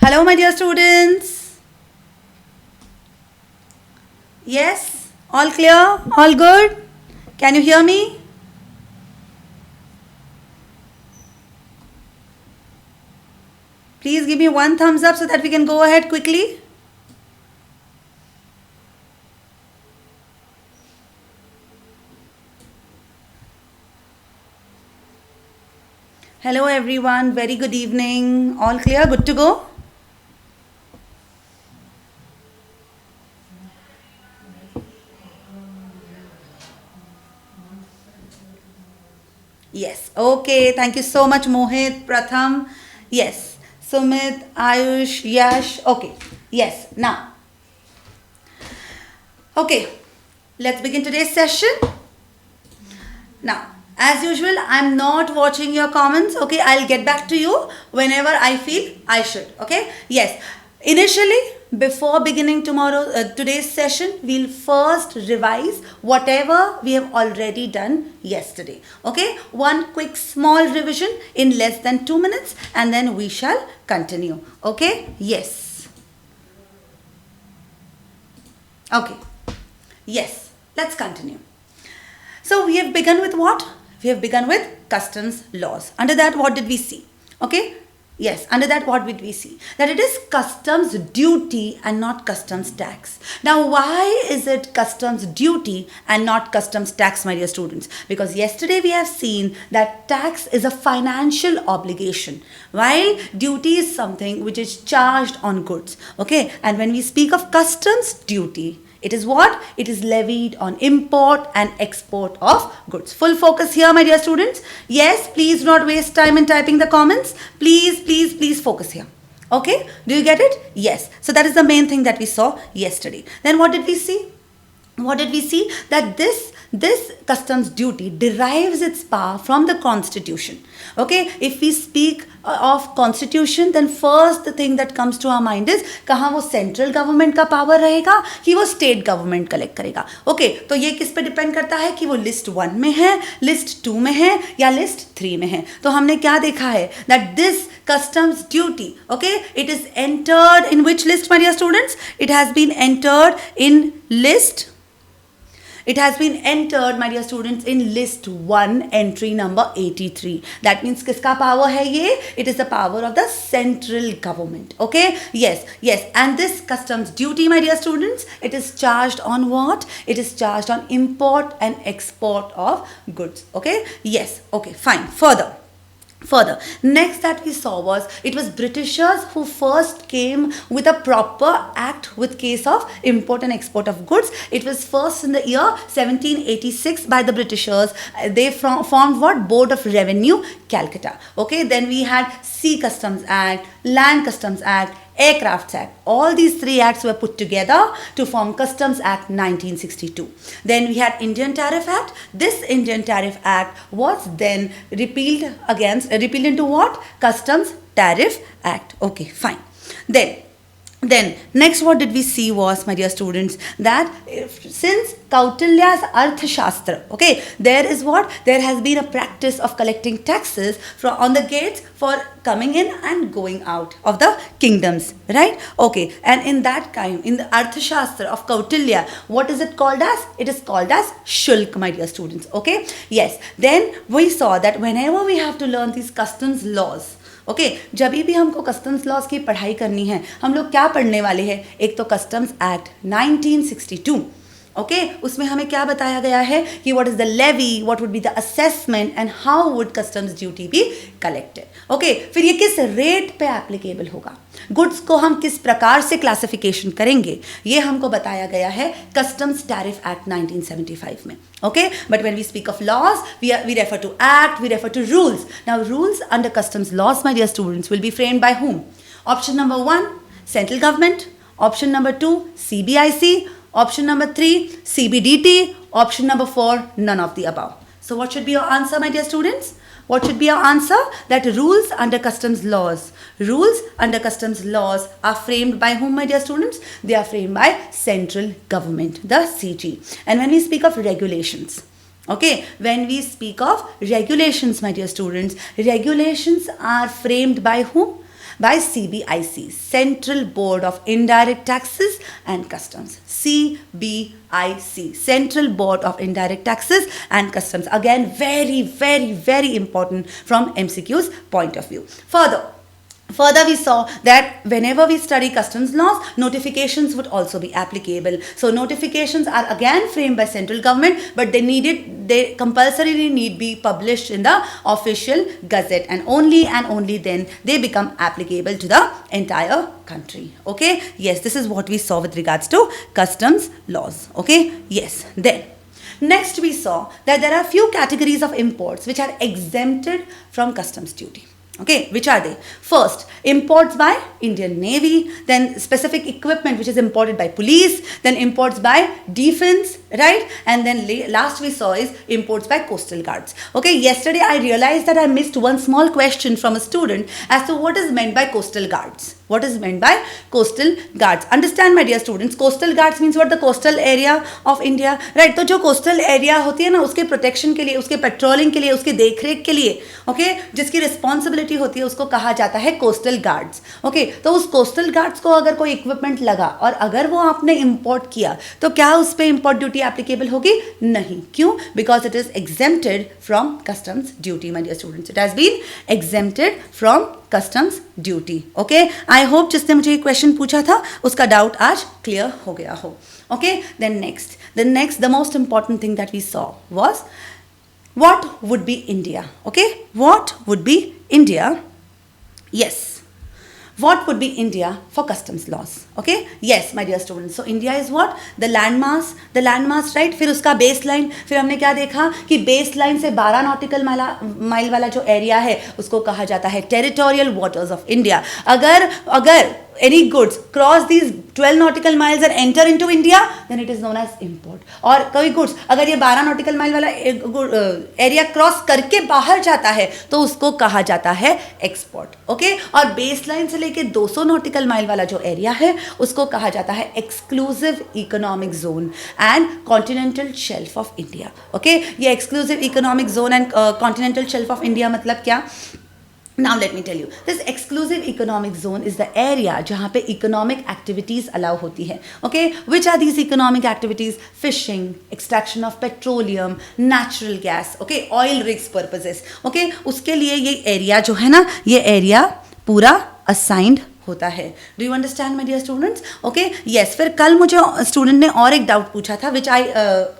Hello, my dear students. Yes, all clear, all good. Can you hear me? Please give me one thumbs up so that we can go ahead quickly. Hello, everyone. Very good evening. All clear? Good to go? Yes. Okay. Thank you so much, Mohit, Pratham. Yes. Sumit, Ayush, Yash. Okay. Yes. Now. Okay. Let's begin today's session. Now, as usual, I'm not watching your comments. Okay. I'll get back to you whenever I feel I should. Okay. Yes. Initially, before beginning today's session, we'll first revise whatever we have already done yesterday. Okay, one quick small revision in less than 2 minutes, and then we shall continue. Okay, yes. Okay, yes, let's continue. So we have begun with what? We have begun with customs laws. Under that, what did we see? Okay. Yes, under that what did we see? That it is customs duty and not customs tax. Now why is it customs duty and not customs tax, my dear students? Because yesterday we have seen that tax is a financial obligation, while duty is something which is charged on goods. Okay, and when we speak of customs duty, it is what? It is levied on import and export of goods. Full focus here, my dear students. Yes, please do not waste time in typing the comments. Please focus here. Okay, do you get it? Yes. So that is the main thing that we saw yesterday. Then what did we see? What did we see? That this customs duty derives its power from the constitution. Okay, if we speak of constitution, then first the thing that comes to our mind is कहाँ वो central government का power रहेगा कि वो state government collect करेगा. Okay, तो ये किस पे depend करता है कि वो list 1 में है, list 2 में है या list 3 में है. तो हमने क्या देखा है? That this customs duty, okay, it is entered in which list, my dear students? It has been entered in list. It has been entered, my dear students, in list 1, entry number 83. That means किसका power है ये? It is the power of the central government. Okay? Yes. And this customs duty, my dear students, it is charged on what? It is charged on import and export of goods. Okay? Yes. Okay, fine. Further, next that we saw was it was Britishers who first came with a proper act with case of import and export of goods. It was first in the year 1786 by the Britishers. They formed what? Board of Revenue, Calcutta. Okay, then we had Sea Customs Act, Land Customs Act, Aircrafts Act. All these 3 acts were put together to form Customs Act 1962. Then we had Indian Tariff Act. This Indian Tariff Act was then repealed into what? Customs Tariff Act. Okay, fine. Then next what did we see was, my dear students, that since Kautilya's Arthashastra, okay, there has been a practice of collecting taxes on the gates for coming in and going out of the kingdoms, right? Okay, and in that time, in the Arthashastra of Kautilya, what is it called as? It is called as Shulk, my dear students, okay? Yes, then we saw that whenever we have to learn these customs laws, okay जब भी हमको customs laws की पढ़ाई करनी है हम लोग क्या पढ़ने वाले हैं एक तो कस्टम्स एक्ट 1962 ओके उसमें हमें क्या बताया गया है कि what is the levy what would be the assessment and how would customs duty be collected okay फिर ये किस रेट पे एप्लीकेबल होगा गुड्स को हम किस प्रकार से क्लासिफिकेशन करेंगे ये हमको बताया गया है कस्टम्स टैरिफ एक्ट 1975 में okay but when we speak of laws we refer to act we refer to rules now rules under customs laws my dear students will be framed by whom option number 1 central government option number 2 CBIC option number 3 CBDT option number 4 none of the above so what should be your answer my dear students what should be your answer that rules under customs laws are framed by whom my dear students they are framed by central government the CG and when we speak of regulations okay when we speak of regulations my dear students regulations are framed by whom by CBIC, Central Board of Indirect Taxes and Customs. CBIC, Central Board of Indirect Taxes and Customs. Again, very, very, very important from MCQ's point of view. Further, we saw that whenever we study customs laws, notifications would also be applicable. So notifications are again framed by central government, but they compulsorily need be published in the official gazette, and only then they become applicable to the entire country. Okay, yes, this is what we saw with regards to customs laws. Okay, yes, then next we saw that there are few categories of imports which are exempted from customs duty. Okay, which are they? First, imports by Indian Navy, then specific equipment which is imported by police, then imports by defense, right? And then last we saw is imports by coastal guards. Okay, yesterday I realized that I missed one small question from a student as to what is meant by coastal guards. What is meant by coastal guards? Understand, my dear students, coastal guards means what? The coastal area of India, right? तो जो coastal area होती है ना, उसके protection के लिए, उसके patrolling के लिए, उसके देखरेख के लिए, okay, जिसकी responsibility होती है, उसको कहा जाता है coastal guards. Okay, तो उस coastal guards को अगर कोई equipment लगा और अगर वो आपने import किया, तो क्या उस पे import duty applicable होगी? नहीं. क्यों? Because it is exempted from customs duty, my dear students. It has been exempted from customs duty. Okay, I hope जिसने मुझे ये क्वेश्चन पूछा था उसका डाउट आज क्लियर हो गया हो. Okay, then the most important thing that we saw was what would be India. Okay, what would be India? Yes, what would be India for customs laws? Okay, yes, my dear students. So India is what? The landmass, right? फिर उसका baseline, फिर हमने क्या देखा कि baseline से 12 nautical mile वाला जो area है उसको कहा जाता है territorial waters of India. अगर any goods cross these 12 nautical miles and enter into India, then it is known as import. और कोई goods अगर ये 12 nautical mile वाला area cross करके बाहर जाता है तो उसको कहा जाता है export. Okay, और baseline से लेके 200 nautical mile वाला जो area है उसको कहा जाता है exclusive economic zone and continental shelf of India. Okay, ये exclusive economic zone and continental shelf of India मतलब क्या? Now let me tell you, this exclusive economic zone is the area जहाँ पे economic activities allow होती है. Okay, which are these economic activities? Fishing, extraction of petroleum, natural gas, okay, oil rigs purposes. Okay, उसके लिए ये area जो है ना, ये area पूरा assigned होता है. Do you understand my dear students? Okay, yes. फिर कल मुझे स्टूडेंट ने और एक डाउट पूछा था which I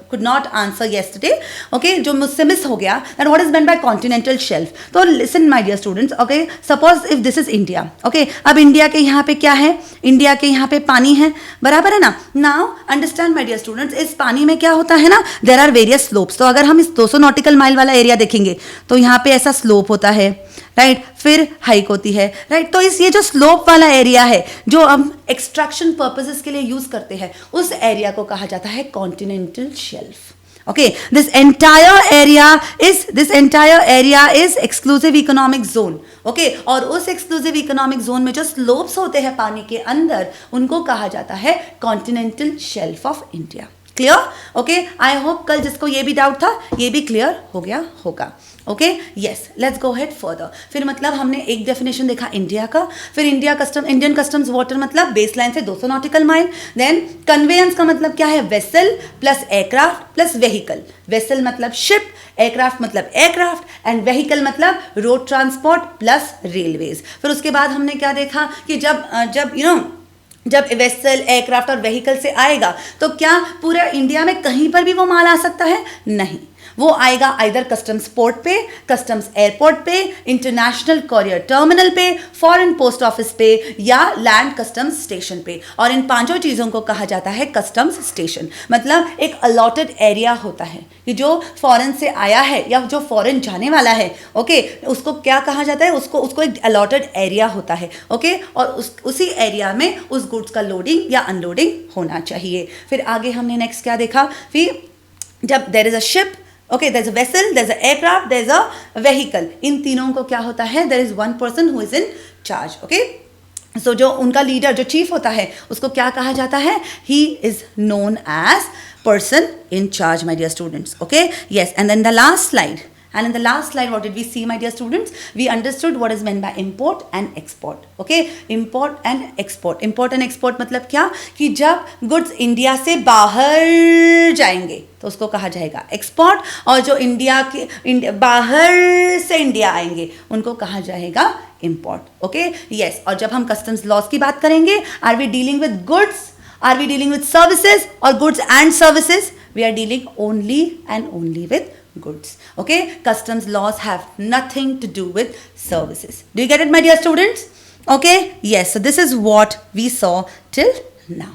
could not answer yesterday. Okay, जो मुझसे मिस हो गया, that what is meant by continental shelf. तो listen my dear students, okay, suppose if this is India. Okay, अब इंडिया के यहाँ पे क्या है? इंडिया के यहाँ पे पानी है, बराबर है ना. Now understand my dear students, इस पानी में क्या होता है ना, देयर आर वेरियस स्लोप्स. तो अगर हम इस 200 नॉटिकल माइल वाला एरिया देखेंगे तो यहाँ पे ऐसा स्लोप होता है, राइट, फिर हाइक होती है, राइट. तो इस ये जो स्लोप वाला एरिया है जो हम एक्सट्रैक्शन पर्पसेस के लिए यूज करते हैं, उस एरिया को कहा जाता है continental shelf. Okay, this entire area is exclusive economic zone. Okay, और उस exclusive economic zone में जो slopes होते हैं पानी के अंदर, उनको कहा जाता है continental shelf of India. Clear? Okay, I hope कल जिसको ये भी डाउट था ये भी क्लियर हो गया होगा. Okay, yes, let's go head further. फिर मतलब हमने एक डेफिनेशन देखा इंडिया का, फिर इंडियन कस्टम्स वाटर मतलब बेसलाइन से 200 नॉटिकल माइल. देन कन्वेयंस का मतलब क्या है? Vessel plus aircraft plus vehicle. Vessel मतलब शिप, एयरक्राफ्ट मतलब एयरक्राफ्ट एंड व्हीकल मतलब रोड ट्रांसपोर्ट प्लस रेलवेज. फिर उसके बाद हमने क्या देखा कि जब वेसल, एयरक्राफ्ट और व्हीकल से आएगा तो क्या पूरा इंडिया में कहीं पर भी वो माल आ सकता है? नहीं, वो आएगा आइदर कस्टम्स पोर्ट पे, कस्टम्स एयरपोर्ट पे, इंटरनेशनल कॉरियर टर्मिनल पे, फॉरेन पोस्ट ऑफिस पे या लैंड कस्टम्स स्टेशन पे. और इन पांचों चीज़ों को कहा जाता है कस्टम्स स्टेशन. मतलब एक अलॉटेड एरिया होता है कि जो फॉरेन से आया है या जो फॉरेन जाने वाला है, ओके, उसको क्या कहा जाता है? उसको एक अलॉटेड एरिया होता है. ओके, और उसी एरिया में उस गुड्स का लोडिंग या अनलोडिंग होना चाहिए. फिर आगे हमने नेक्स्ट क्या देखा? फिर जब there is a ship, okay, there's a vessel, there's an aircraft, there's a vehicle. इन तीनों को क्या होता है? there is one person who is in charge. okay, so जो उनका लीडर, जो चीफ होता है, उसको क्या कहा जाता है? he is known as person in charge, my dear students. okay, yes, and then the last slide, And in the last slide, what did we see, my dear students? We understood what is meant by import and export. Okay, import and export. Import and export मतलब क्या कि जब goods India से बाहर जाएंगे तो उसको कहा जाएगा एक्सपोर्ट, और जो इंडिया के बाहर से इंडिया आएंगे उनको कहा जाएगा इम्पोर्ट. Okay, yes. और जब हम कस्टम्स लॉज की बात करेंगे, are we dealing with goods, are we dealing with services, और goods and services? We are dealing only and only with goods. Okay, customs laws have nothing to do with services. Do you get it, my dear students? Okay, yes. So this is what we saw till now.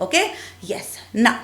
Okay, yes. Now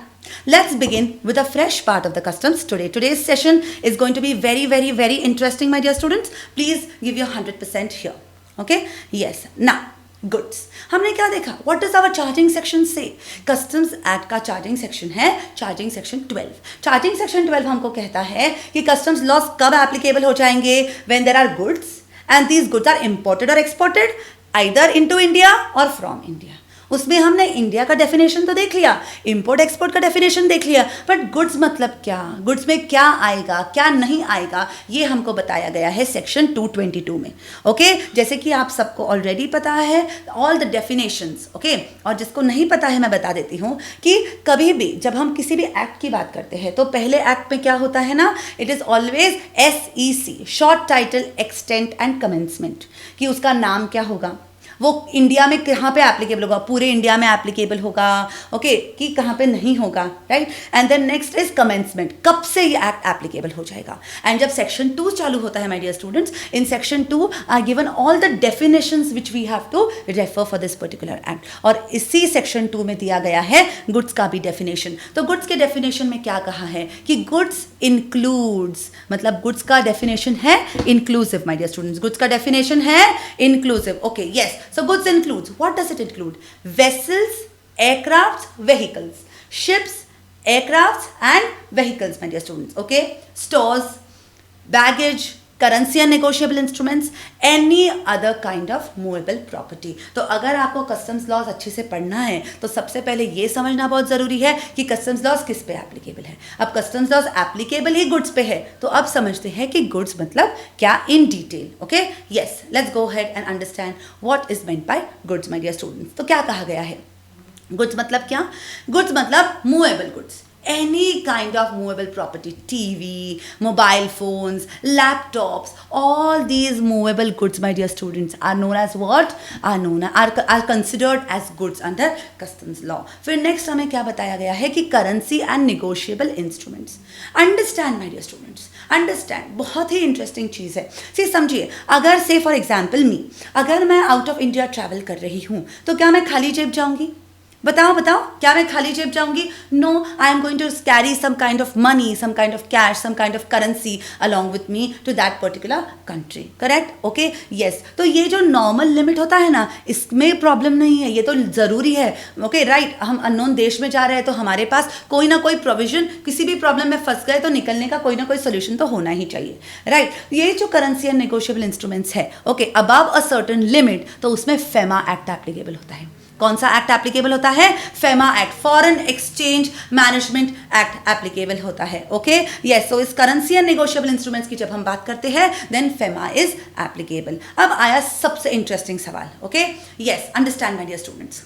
let's begin with a fresh part of the customs today. Today's session is going to be very, very, very interesting, my dear students. Please give your 100% here. Okay, yes. Now goods, हमने क्या देखा? What does our charging section से? Customs act का charging section है charging section 12. Charging section 12 हमको कहता है कि कस्टम्स लॉज कब एप्लीकेबल हो जाएंगे? When there are goods and these goods are imported और एक्सपोर्टेड आइदर इनटू इंडिया और फ्रॉम इंडिया. उसमें हमने इंडिया का डेफिनेशन तो देख लिया, इंपोर्ट एक्सपोर्ट का डेफिनेशन देख लिया, बट गुड्स मतलब क्या, गुड्स में क्या आएगा क्या नहीं आएगा, ये हमको बताया गया है सेक्शन 222 में. ओके, जैसे कि आप सबको ऑलरेडी पता है ऑल द डेफिनेशंस. ओके, और जिसको नहीं पता है मैं बता देती हूँ कि कभी भी जब हम किसी भी एक्ट की बात करते हैं तो पहले एक्ट में क्या होता है ना, it is always SEC, short title extent and commencement, कि उसका नाम क्या होगा, वो इंडिया में कहाँ पे एप्लीकेबल होगा, पूरे इंडिया में एप्लीकेबल होगा. ओके, कि कहाँ पे नहीं होगा, right. And then next is commencement, कब से ये एक्ट एप्लीकेबल हो जाएगा. एंड जब सेक्शन 2 चालू होता है, my dear students, in section 2 are given all the definitions which we have to refer for this particular act. और इसी सेक्शन 2 में दिया गया है गुड्स का भी डेफिनेशन. तो गुड्स के डेफिनेशन में क्या कहा है कि गुड्स इंक्लूड्स, मतलब गुड्स का डेफिनेशन है inclusive, my dear students. Goods का डेफिनेशन है inclusive. Okay, yes. So goods includes, what does it include? Vessels, aircrafts, vehicles, ships, aircrafts and vehicles, my dear students. Okay, stores, baggage, currency and negotiable instruments, any other kind of movable property. तो अगर आपको customs laws अच्छे से पढ़ना है तो सबसे पहले ये समझना बहुत ज़रूरी है कि कस्टम्स लॉज किस पे एप्लीकेबल है. अब कस्टम्स लॉज एप्लीकेबल ही गुड्स पे है, तो अब समझते हैं कि गुड्स मतलब क्या in detail. Okay, yes, let's go head and understand what is meant by goods, my dear students. तो क्या कहा गया है? गुड्स मतलब क्या? गुड्स मतलब movable goods, any kind of movable property, TV, mobile phones, laptops, all these movable goods, my dear students, are known as what? Are considered as goods under customs law. फिर next हमें क्या बताया गया है कि currency and negotiable instruments. Understand, my dear students, understand, बहुत ही interesting चीज़ है. समझिए, अगर से फॉर एग्जाम्पल अगर मैं आउट ऑफ इंडिया ट्रैवल कर रही हूँ तो क्या मैं खाली जेब जाऊँगी? बताओ, क्या मैं खाली जेब जाऊंगी? No, I am going to carry some kind of money, some kind of cash, some kind of currency along with me to that particular country. Correct? Okay, yes. तो ये जो नॉर्मल लिमिट होता है ना, इसमें प्रॉब्लम नहीं है, ये तो ज़रूरी है. Okay, right. हम अननोन देश में जा रहे हैं तो हमारे पास कोई ना कोई प्रोविजन, किसी भी प्रॉब्लम में फंस गए तो निकलने का कोई ना कोई सोल्यूशन तो होना ही चाहिए, राइट. ये जो करेंसी एंड नेगोशिएबल इंस्ट्रूमेंट्स है, okay, above a certain limit, तो उसमें फेमा एक्ट एप्लीकेबल होता है. कौन सा एक्ट एप्लीकेबल होता है? FEMA act, foreign exchange management act applicable होता है. Okay, yes. सो इस करेंसी एंड नेगोशिएबल इंस्ट्रूमेंट्स की जब हम बात करते हैं देन फेमा इज एप्लीकेबल. अब आया सबसे इंटरेस्टिंग सवाल. Okay, yes, understand my dear students.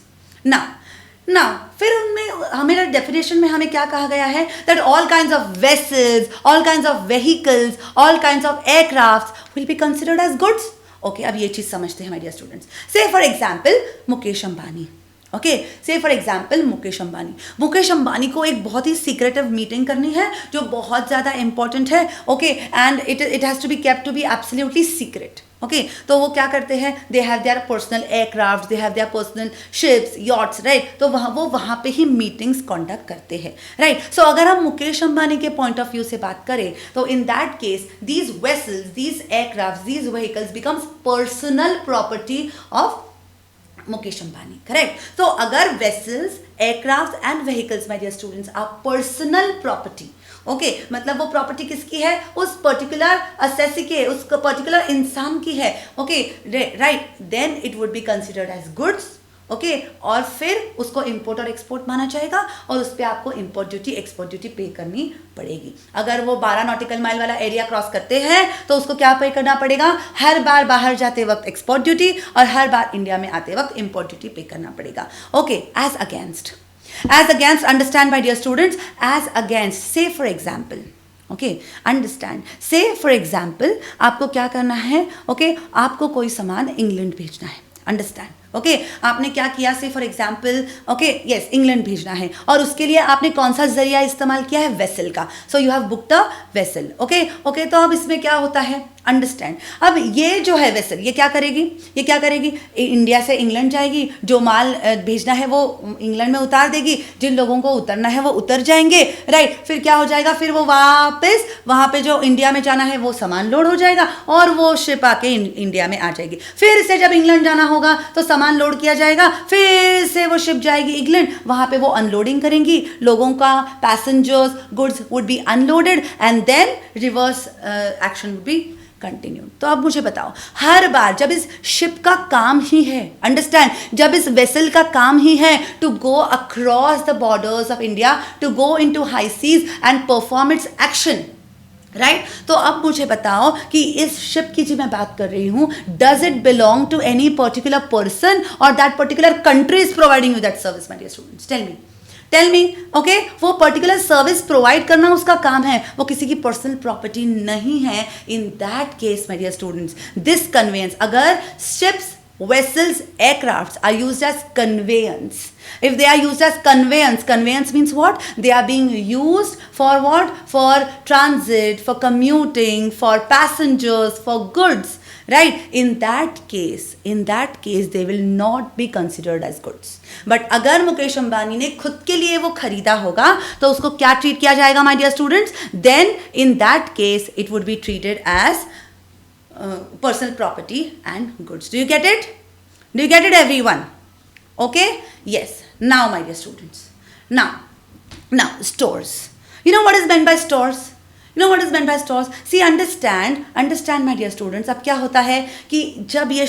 ना फिर उनमें हमें डेफिनेशन में हमें क्या कहा गया है? That all kinds of vessels, all kinds of vehicles, all kinds of aircrafts will be considered as goods. Okay, अब ये चीज़ समझते हैं my dear students. Say for example Mukesh Ambani. Okay, say for example Mukesh Ambani को एक बहुत ही सीक्रेटिव मीटिंग करनी है जो बहुत ज़्यादा इंपॉर्टेंट है. Okay, and it has to be kept to be absolutely secret. Okay, तो वो क्या करते हैं? They have their personal aircraft, they have their personal ships, yachts, right. तो वहाँ पे ही मीटिंग्स कंडक्ट करते हैं, राइट. सो अगर हम मुकेश अंबानी के पॉइंट ऑफ व्यू से बात करें तो in that case these vessels, these aircraft, these vehicles becomes personal property of Mukesh Ambani. Correct? तो अगर vessels, aircraft and vehicles, my dear students, are personal property, okay, मतलब वो प्रॉपर्टी किसकी है? उस पर्टिकुलर असेसी के, उस पर्टिकुलर इंसान की है. Okay, right. Then it would be considered as goods. Okay और फिर उसको इंपोर्ट और एक्सपोर्ट माना जाएगा और उस पर आपको इंपोर्ट ड्यूटी एक्सपोर्ट ड्यूटी पे करनी पड़ेगी। अगर वो 12 नॉटिकल माइल वाला एरिया क्रॉस करते हैं तो उसको क्या पे करना पड़ेगा, हर बार बाहर जाते वक्त एक्सपोर्ट ड्यूटी और हर बार इंडिया में आते वक्त इंपोर्ट ड्यूटी पे करना पड़ेगा। Okay, as against understand my dear students, as against say for example, okay understand, say for example आपको क्या करना है, ओके आपको कोई सामान इंग्लैंड भेजना है, अंडरस्टैंड, ओके आपने क्या किया, से for example okay yes England भेजना है और उसके लिए आपने कौन सा जरिया इस्तेमाल किया है, वेसल का, so you have booked a vessel, okay तो अब इसमें क्या होता है, अंडरस्टैंड, अब ये जो है वेसल ये क्या करेगी, इंडिया से इंग्लैंड जाएगी, जो माल भेजना है वो इंग्लैंड में उतार देगी, जिन लोगों को उतरना है वो उतर जाएंगे, राइट, फिर क्या हो जाएगा, फिर वो वापस वहाँ पे जो इंडिया में जाना है वो सामान लोड हो जाएगा और वो शिप आके इंडिया में आ जाएगी, फिर से जब इंग्लैंड जाना होगा तो सामान लोड किया जाएगा, फिर से वो शिप जाएगी इंग्लैंड, वहाँ पे वो अनलोडिंग करेंगी, लोगों का passengers goods would be unloaded and then reverse action would be continue. तो अब मुझे बताओ, हर बार जब इस शिप का काम ही है, अंडरस्टैंड, जब इस वेसल का काम ही है to go across the borders of India, to go into high seas and perform its action, right, तो अब मुझे बताओ कि इस शिप की जो मैं बात कर रही हूं, does it belong to any particular person और that particular country is providing you that service, my dear students, tell me, okay वो पर्टिकुलर सर्विस प्रोवाइड करना उसका काम है, वो किसी की पर्सनल प्रॉपर्टी नहीं है। In that case my dear students, this conveyance, अगर ships, vessels, aircrafts are used as conveyance, if they are used as conveyance means what, they are being used for what, for transit, for commuting, for passengers, for goods, right, in that case they will not be considered as goods. But अगर मुकेश अंबानी ने खुद के लिए वो खरीदा होगा तो उसको क्या ट्रीट किया जाएगा my dear students, then in that case it would be treated as personal property and goods. Do you get it everyone? Okay, yes. Now my dear students, now stores, you know what is meant by stores? See, understand my dear students, अब क्या होता है कि जब ये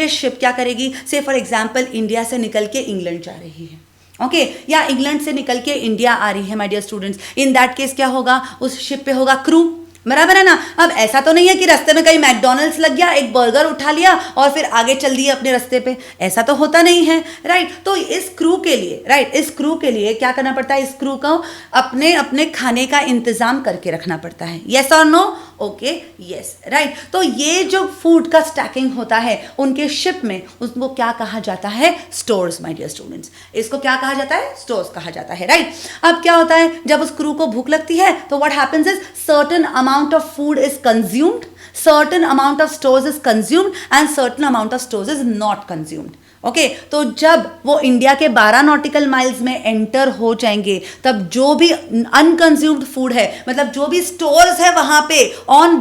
ship क्या करेगी, say for example India से निकल के इंग्लैंड जा रही है, ओके या इंग्लैंड से निकल के इंडिया आ रही है my dear students, in that case क्या होगा, उस शिप पे होगा क्रू, बराबर है ना। अब ऐसा तो नहीं है कि रास्ते में कहीं मैकडॉनल्ड्स लग गया, एक बर्गर उठा लिया और फिर आगे चल दिए अपने रास्ते पे, ऐसा तो होता नहीं है, राइट। तो इस क्रू के लिए क्या करना पड़ता है, इस क्रू को अपने अपने खाने का इंतजाम करके रखना पड़ता है, यस और नो, ओके यस, राइट। तो ये जो फूड का स्टैकिंग होता है उनके शिप में, उसको क्या कहा जाता है, स्टोर्स माय डियर स्टूडेंट्स, इसको क्या कहा जाता है, स्टोर्स कहा जाता है, राइट। अब क्या होता है, जब उस क्रू को भूख लगती है तो what happens is, certain amount of food is consumed, certain amount of stores is consumed and certain amount of stores is not consumed. Okay तो जब वो इंडिया के 12 नॉटिकल माइल्स में एंटर हो जाएंगे तब जो भी अनकंज्यूम्ड फूड है, मतलब जो भी स्टोर्स है वहां पे on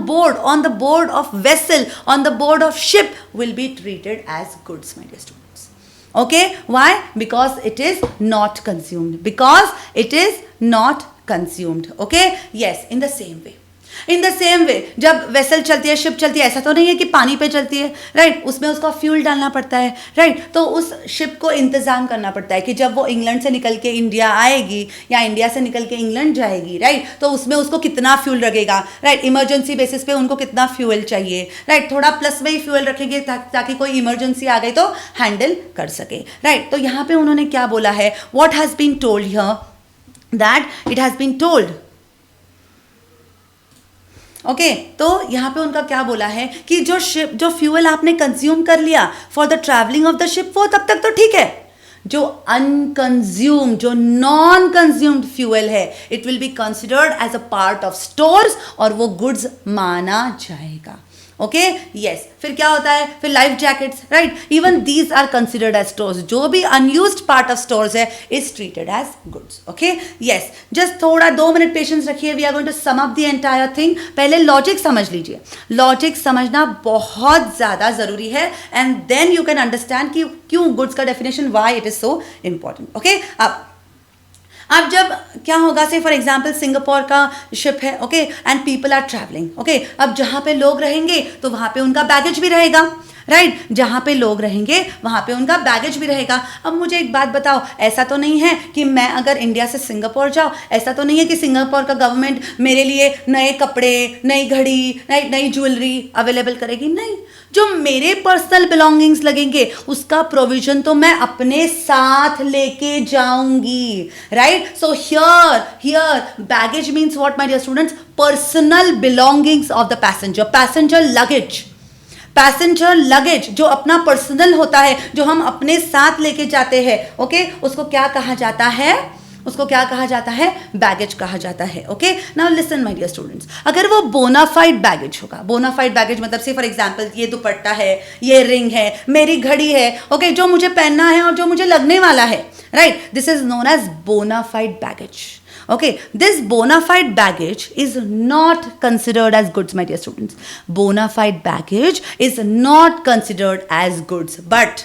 the board of vessel, on the board of ship, will be treated as goods my dear students. Okay why, because it is not consumed, okay yes. In the same way जब vessel चलती है, ship चलती है, ऐसा तो नहीं है कि पानी पे चलती है, राइट, उसमें उसका फ्यूल डालना पड़ता है, राइट। तो उस शिप को इंतजाम करना पड़ता है कि जब वो इंग्लैंड से निकल के इंडिया आएगी या इंडिया से निकल के इंग्लैंड जाएगी, राइट, तो उसमें उसको कितना फ्यूल लगेगा, राइट, इमरजेंसी बेसिस पे उनको कितना फ्यूल चाहिए, राइट, थोड़ा प्लस में ही फ्यूल रखेंगे ताकि कोई इमरजेंसी आ गई तो हैंडल कर सके, राइट। तो यहाँ पे उन्होंने क्या बोला है, what has been told here, that it has been told, okay तो यहाँ पे उनका क्या बोला है कि जो फ्यूल आपने कंज्यूम कर लिया for the travelling of the ship, वो तब तक तो ठीक है, जो अनकंज्यूम्ड, जो नॉन कंज्यूम्ड फ्यूल है, it will be considered as a part of stores और वो गुड्स माना जाएगा, ओके यस। फिर क्या होता है, फिर life jackets, right, even these are considered as stores, जो भी अनयूज्ड पार्ट ऑफ स्टोर्स है is treated as goods, okay yes. Just थोड़ा 2 मिनट पेशेंस रखिए, we are going to sum up the entire thing. पहले logic समझ लीजिए, logic समझना बहुत ज़्यादा ज़रूरी है and then you can understand कि क्यों गुड्स का definition, why it is so important, okay. अब जब क्या होगा, से फॉर एग्जाम्पल सिंगापुर का शिप है, okay, and people are travelling, okay, अब जहाँ पे लोग रहेंगे तो वहाँ पे उनका बैगेज भी रहेगा, राइट, जहाँ पे लोग रहेंगे वहाँ पे उनका बैगेज भी रहेगा। अब मुझे एक बात बताओ, ऐसा तो नहीं है कि मैं अगर इंडिया से सिंगापुर जाऊँ, ऐसा तो नहीं है कि सिंगापुर का गवर्नमेंट मेरे लिए नए कपड़े, नई घड़ी, नई ज्वेलरी अवेलेबल करेगी? नहीं, जो मेरे पर्सनल बिलोंगिंग्स लगेंगे उसका प्रोविजन तो मैं अपने साथ लेके जाऊंगी, right. So here baggage means what my dear students? Personal belongings of the passenger, passenger luggage जो अपना पर्सनल होता है, जो हम अपने साथ लेके जाते हैं, ओके, उसको क्या कहा जाता है? उसको क्या कहा जाता है? बैगेज कहा जाता है, okay. Now listen my dear students, अगर वो बोनाफाइड बैगेज होगा, बोनाफाइड बैगेज मतलब से फॉर एग्जांपल ये दुपट्टा है, ये रिंग है, मेरी घड़ी है, ओके, जो मुझे पहनना है और जो मुझे लगने वाला है, right, this is known as bona fide baggage. Okay, this bona fide baggage is not considered as goods, my dear students. Bona fide baggage is not considered as goods. But,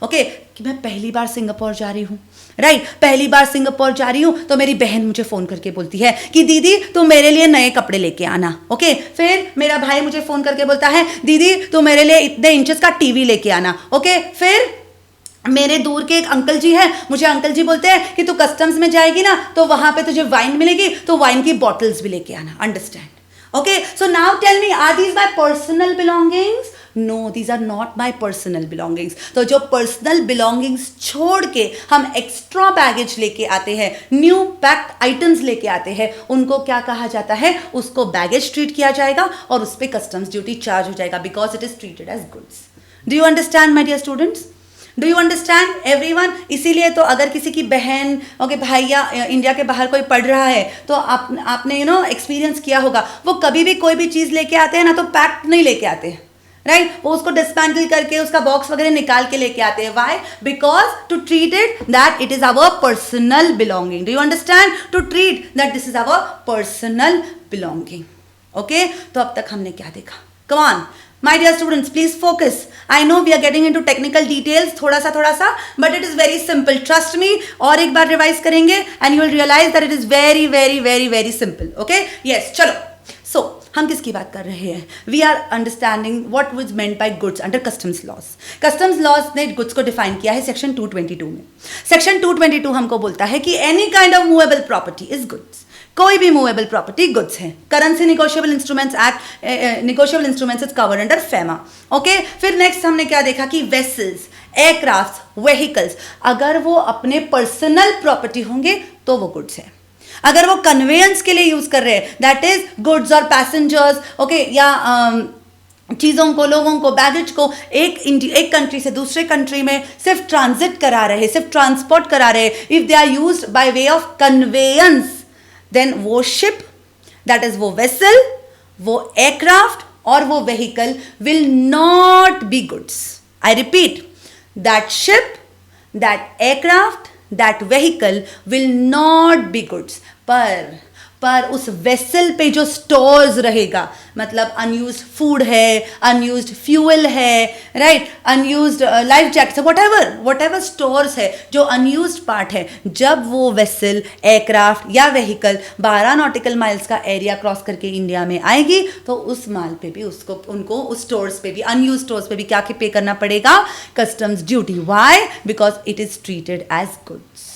okay, कि मैं पहली बार सिंगापुर जा रही हूँ, right, पहली बार Singapore जा रही हूँ तो मेरी बहन मुझे फोन करके बोलती है कि दीदी तू मेरे लिए नए कपड़े लेके आना, ओके। फिर मेरा भाई मुझे फोन करके बोलता है दीदी तू मेरे लिए इतने इंचेस का टीवी लेके आना, ओके। फिर मेरे दूर के एक अंकल जी हैं, मुझे अंकल जी बोलते हैं कि तू कस्टम्स में जाएगी ना तो वहां पे तुझे वाइन मिलेगी, तो वाइन की बॉटल्स भी लेके आना, understand? Okay, so now tell me, are these my personal belongings? No, these are not my personal belongings. तो जो पर्सनल बिलोंगिंग्स छोड़ के हम एक्स्ट्रा बैगेज लेके आते हैं, न्यू पैक्ड आइटम्स लेके आते हैं, उनको क्या कहा जाता है? उसको बैगेज ट्रीट किया जाएगा और उस पर कस्टम्स ड्यूटी चार्ज हो जाएगा, because it is treated as goods. Do you understand my dear students? Do you understand everyone? इसीलिए तो अगर किसी की बहन, ओके, भाई या इंडिया के बाहर कोई पढ़ रहा है तो आपने एक्सपीरियंस किया होगा, वो कभी भी कोई भी चीज़ लेके आते हैं ना तो पैक्ड नहीं लेके आते हैं, राइट, वो उसको डिस्मेंटल करके उसका बॉक्स वगैरह निकाल के लेके आते हैं। Why? Because to treat it that it is our personal belonging. Do you understand? To treat that this is our personal belonging, okay. तो अब तक हमने क्या देखा? Come on my dear students, please focus. I know we are getting into technical details थोड़ा सा, but it is very simple, trust me। और एक बार रिवाइज करेंगे and you will realize that it is very very very very simple, okay? Yes, चलो। So हम किसकी बात कर रहे हैं? We are understanding what was meant by goods under customs laws. Customs laws ने goods को डिफाइन किया है सेक्शन 222 में। सेक्शन 222 हमको बोलता है कि any kind of movable property is goods। कोई भी मूवेबल प्रॉपर्टी गुड्स है। Currency negotiable instruments act, negotiable instruments is covered under FEMA, okay. फिर नेक्स्ट हमने क्या देखा कि वेसल्स, एयरक्राफ्ट, व्हीकल्स, अगर वो अपने पर्सनल प्रॉपर्टी होंगे तो वो गुड्स है। अगर वो कन्वेयंस के लिए यूज कर रहे हैं, दैट इज गुड्स और पैसेंजर्स, ओके, या चीज़ों को, लोगों को, बैगेज को एक कंट्री से दूसरे कंट्री में सिर्फ ट्रांजिट करा रहे, सिर्फ ट्रांसपोर्ट करा रहे, if they are used by way of conveyance, then वो शिप, दैट इज वो वेसल, वो एयरक्राफ्ट और वो vehicle will not be goods. I repeat, that ship, that aircraft, that vehicle will not be goods. पर उस vessel पे जो stores रहेगा, मतलब अनयूज्ड फूड है, अनयूज्ड फ्यूल है, right, unused life jackets, whatever stores है, जो अनयूज्ड पार्ट है, जब वो वेसल, एयरक्राफ्ट या व्हीकल 12 नॉटिकल माइल्स का एरिया क्रॉस करके इंडिया में आएगी तो उस माल पे भी उनको उस स्टोर्स पे भी, अनयूज्ड स्टोर्स पे भी क्या पे करना पड़ेगा? Customs duty. Why? Because it is treated as goods.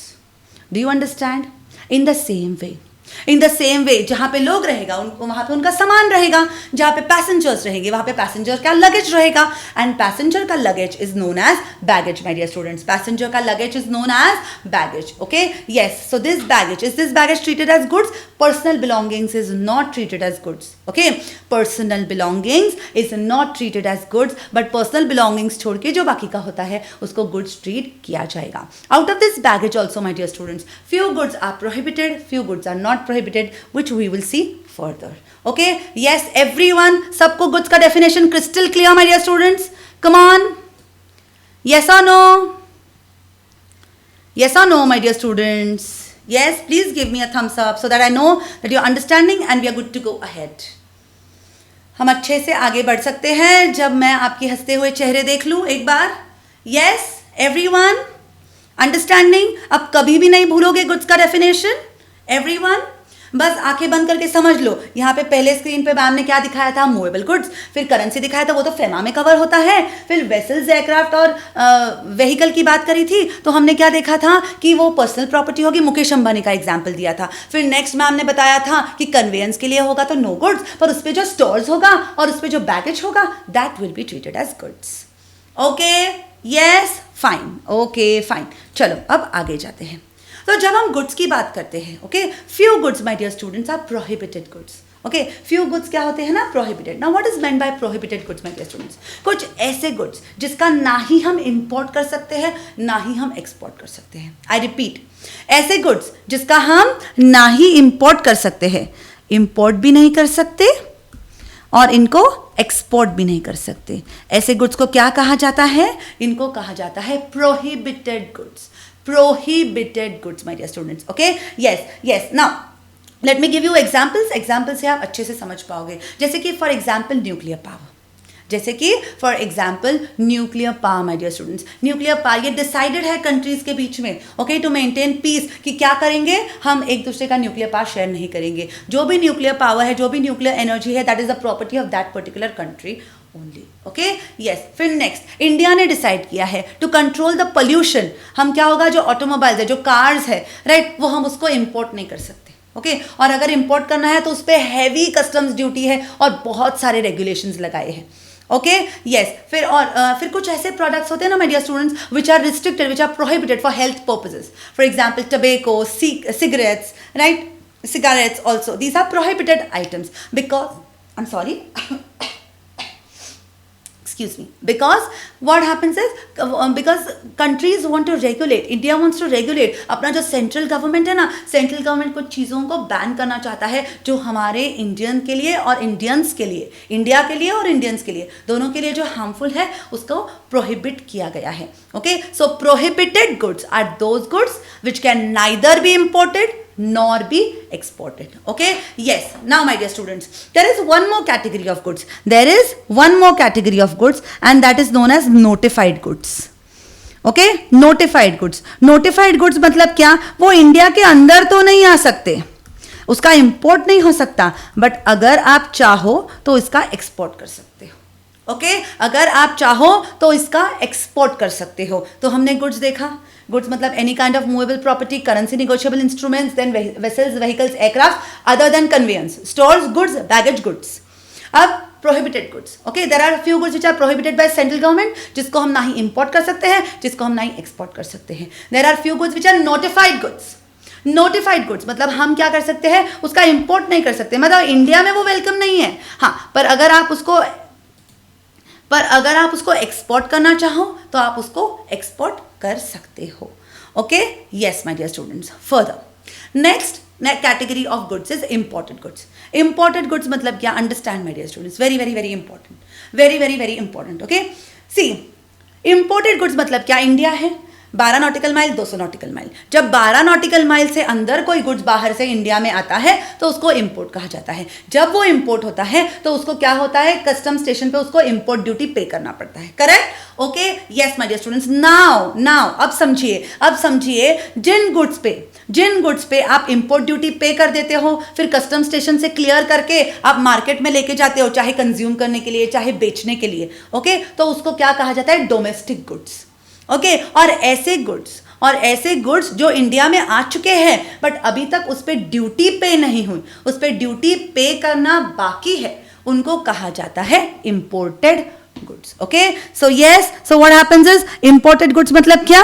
Do you understand? In the same way जहाँ पे लोग रहेगा उनको वहाँ पे उनका सामान रहेगा, जहाँ पे पैसेंजर्स रहेंगे वहाँ पे पैसेंजर का लगेज रहेगा, एंड पैसेंजर का luggage is known as baggage, my dear students. Passenger का luggage is known as baggage, okay. Yes, so this baggage treated as goods? Personal belongings is not treated as goods, okay. Personal belongings is not treated as goods, but personal belongings छोड़ के जो बाकी का होता है उसको goods treat किया जाएगा। Out of this baggage also, my dear students, few goods are prohibited, few goods are not prohibited, which we will see further, okay? Yes, everyone, सबको goods का definition crystal clear, my dear students? Come on, yes or no? Yes or no, my dear students? Yes, please give me a thumbs up so that I know that you're understanding and we are good to go ahead. हम अच्छे से आगे बढ़ सकते हैं जब मैं आपके हंसते हुए चेहरे देख लूं एक बार। Yes, everyone? अंडरस्टैंडिंग? अब कभी भी नहीं भूलोगे गुड्स का डेफिनेशन एवरीवन। बस आंखें बंद करके समझ लो। यहाँ पे पहले स्क्रीन पे मैम ने क्या दिखाया था? Movable goods. फिर करेंसी दिखाया था, वो तो फेमा में कवर होता है। फिर वेसल्स, एयरक्राफ्ट और व्हीकल की बात करी थी तो हमने क्या देखा था कि वो पर्सनल प्रॉपर्टी होगी। मुकेश अंबानी का एग्जाम्पल दिया था। फिर नेक्स्ट मैम ने बताया था कि कन्वेयंस के लिए होगा तो नो गुड्स, पर उस पर जो स्टोर्स होगा और उस पर जो बैगेज होगा that will be treated as goods. Okay, yes, fine, okay fine. चलो अब आगे जाते हैं। तो जब हम गुड्स की बात करते हैं, okay, few goods my dear students are prohibited goods. Okay, few goods क्या होते हैं ना? Prohibited. Now what is meant by prohibited goods my dear students? कुछ ऐसे गुड्स जिसका ना ही हम इंपोर्ट कर सकते हैं ना ही हम एक्सपोर्ट कर सकते हैं। आई रिपीट, ऐसे गुड्स जिसका हम ना ही इंपोर्ट कर सकते हैं, इंपोर्ट भी नहीं कर सकते और इनको एक्सपोर्ट भी नहीं कर सकते। ऐसे गुड्स को क्या कहा जाता है? इनको कहा जाता है prohibited goods. Prohibited goods, my dear students. Okay, yes. Now let me give you examples से आप अच्छे से समझ पाओगे। जैसे कि for example nuclear power, my dear students. Nuclear power ये डिसाइडेड है कंट्रीज के बीच में, ओके, टू मेंटेन पीस, कि क्या करेंगे हम एक दूसरे का न्यूक्लियर पावर शेयर नहीं करेंगे। जो भी न्यूक्लियर पावर है, जो भी न्यूक्लियर एनर्जी है, that is the property of that particular country only. Okay, yes. फिर नेक्स्ट इंडिया ने डिसाइड किया है टू कंट्रोल द पोल्यूशन। हम क्या होगा, जो ऑटोमोबाइल्स है, जो कार्स है, राइट, वो हम उसको इंपोर्ट नहीं कर सकते। ओके, और अगर इंपोर्ट करना है तो उस पर हैवी कस्टम्स ड्यूटी है और बहुत सारे रेगुलेशंस लगाए हैं। Okay, yes. फिर कुछ ऐसे प्रोडक्ट्स होते हैं ना my dear students which are restricted, which are prohibited for health purposes. For example tobacco, cigarettes, right, cigarettes also, these are prohibited items because, I'm sorry, excuse me, because what happens is because countries want to regulate, India wants to regulate। अपना जो central government है ना, central government कुछ चीज़ों को ban करना चाहता है जो हमारे इंडियन के लिए और इंडियंस के लिए, इंडिया के लिए और इंडियंस के लिए, दोनों के लिए जो हार्मफुल है उसको प्रोहिबिट किया गया है। Okay, so prohibited goods are those goods which can neither be imported nor be exported. Okay, yes. Now my dear students, there is one more category of goods, and that is known as notified goods. Okay, notified goods मतलब क्या? वो India के अंदर तो नहीं आ सकते, उसका import नहीं हो सकता, बट अगर आप चाहो तो इसका एक्सपोर्ट कर सकते हो। ओके, अगर आप चाहो तो इसका एक्सपोर्ट कर सकते हो। तो हमने गुड्स देखा, गुड्स मतलब any kind of movable property, currency, negotiable instruments, then vessels, vehicles, aircraft other than conveyance, stores, goods, baggage goods. अब prohibited goods, okay, there are few goods which are prohibited by central government, जिसको हम ना ही import कर सकते हैं, जिसको हम ना ही एक्सपोर्ट कर सकते हैं। There are few goods which are notified goods मतलब हम क्या कर सकते हैं, उसका इंपोर्ट नहीं कर सकते, मतलब इंडिया में वो वेलकम नहीं है। हाँ, पर अगर आप उसको एक्सपोर्ट करना चाहो तो आप उसको एक्सपोर्ट कर सकते हो। Okay, yes my dear students. Further next category of goods is imported goods मतलब क्या? Understand my dear students, very very very important, very very very important. Okay, see, imported goods मतलब क्या? इंडिया है, 12 nautical mile, 200 nautical mile. जब 12 nautical mile से अंदर कोई goods बाहर से इंडिया में आता है तो उसको इंपोर्ट कहा जाता है। जब वो इंपोर्ट होता है तो उसको क्या होता है, कस्टम स्टेशन पे उसको इंपोर्ट ड्यूटी पे करना पड़ता है। Correct? Okay, yes my dear students. Now अब समझिए जिन गुड्स पे आप इंपोर्ट ड्यूटी पे कर देते हो, फिर कस्टम स्टेशन से क्लियर करके आप मार्केट में लेके जाते हो, चाहे कंज्यूम करने के लिए चाहे बेचने के लिए, ओके, तो उसको क्या कहा जाता है? Domestic goods. ओके, और ऐसे गुड्स जो इंडिया में आ चुके हैं बट अभी तक उस पर ड्यूटी पे नहीं हुई, उस पर ड्यूटी पे करना बाकी है, उनको कहा जाता है imported goods. Okay, so yes, so what happens is imported goods मतलब क्या?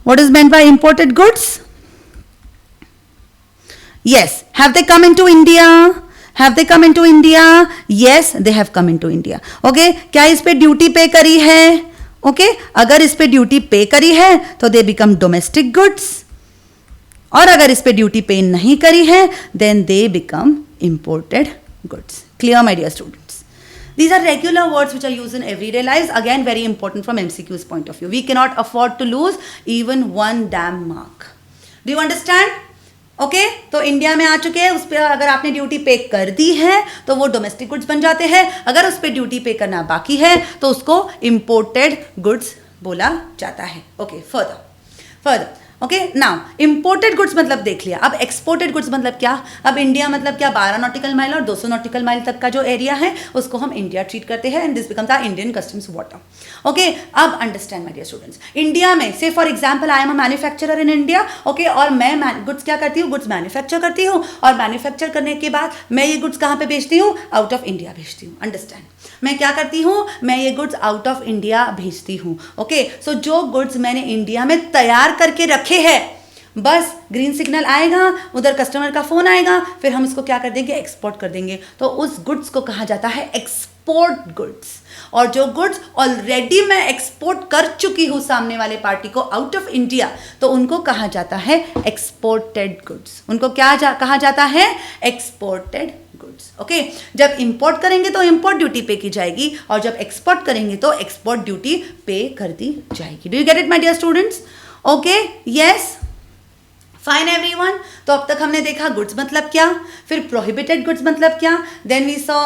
What is meant bye imported goods? Yes, have they come into India? Yes, they have come into India. Okay, क्या इस पे ड्यूटी पे करी है? Okay, अगर इस पे ड्यूटी पे करी है तो दे बिकम डोमेस्टिक गुड्स, और अगर इस पे ड्यूटी पे नहीं करी है then they become imported goods. Clear my dear students? These are regular words which are used in everyday lives. Again, very important from MCQ's point of view. We cannot afford to lose even one damn mark. Do you understand? Okay, तो India में आ चुके हैं, उस पर अगर आपने duty पे कर दी है तो वो डोमेस्टिक गुड्स बन जाते हैं। अगर उस पर ड्यूटी पे करना बाकी है तो उसको इंपोर्टेड गुड्स बोला जाता है। Okay, further further okay now imported goods मतलब देख लिया. अब एक्सपोर्टेड गुड्स मतलब क्या? अब इंडिया मतलब क्या 12 नॉटिकल माइल और 200 नॉटिकल माइल तक का जो एरिया है उसको हम इंडिया ट्रीट करते हैं and this becomes the Indian customs water. Okay अब understand my dear students, India में से for example I am a manufacturer in India. Okay और मैं गुड्स क्या करती हूँ? गुड्स मैन्युफैक्चर करती हूँ और मैन्युफैक्चर करने के बाद मैं ये गुड्स कहाँ पे बेचती हूँ? आउट ऑफ इंडिया भेजती हूँ. अंडरस्टैंड, मैं क्या करती हूँ? मैं ये गुड्स आउट ऑफ इंडिया भेजती हूँ. ओके सो जो गुड्स मैंने इंडिया में तैयार करके रखे हैं, बस ग्रीन सिग्नल आएगा, उधर कस्टमर का फोन आएगा, फिर हम इसको क्या कर देंगे? एक्सपोर्ट कर देंगे. तो उस गुड्स को कहा जाता है एक्सपोर्ट गुड्स. और जो गुड्स ऑलरेडी मैं एक्सपोर्ट कर चुकी हूं सामने वाले पार्टी को आउट ऑफ इंडिया, तो उनको कहा जाता है एक्सपोर्टेड गुड्स. उनको क्या कहा जाता है? Exported goods. ओके जब इंपोर्ट करेंगे तो इंपोर्ट ड्यूटी पे की जाएगी और जब एक्सपोर्ट करेंगे तो एक्सपोर्ट ड्यूटी पे कर दी जाएगी. Do you get it my dear students? Okay yes fine everyone. तो अब तक हमने देखा गुड्स मतलब क्या, फिर प्रोहिबिटेड गुड्स मतलब क्या, then we saw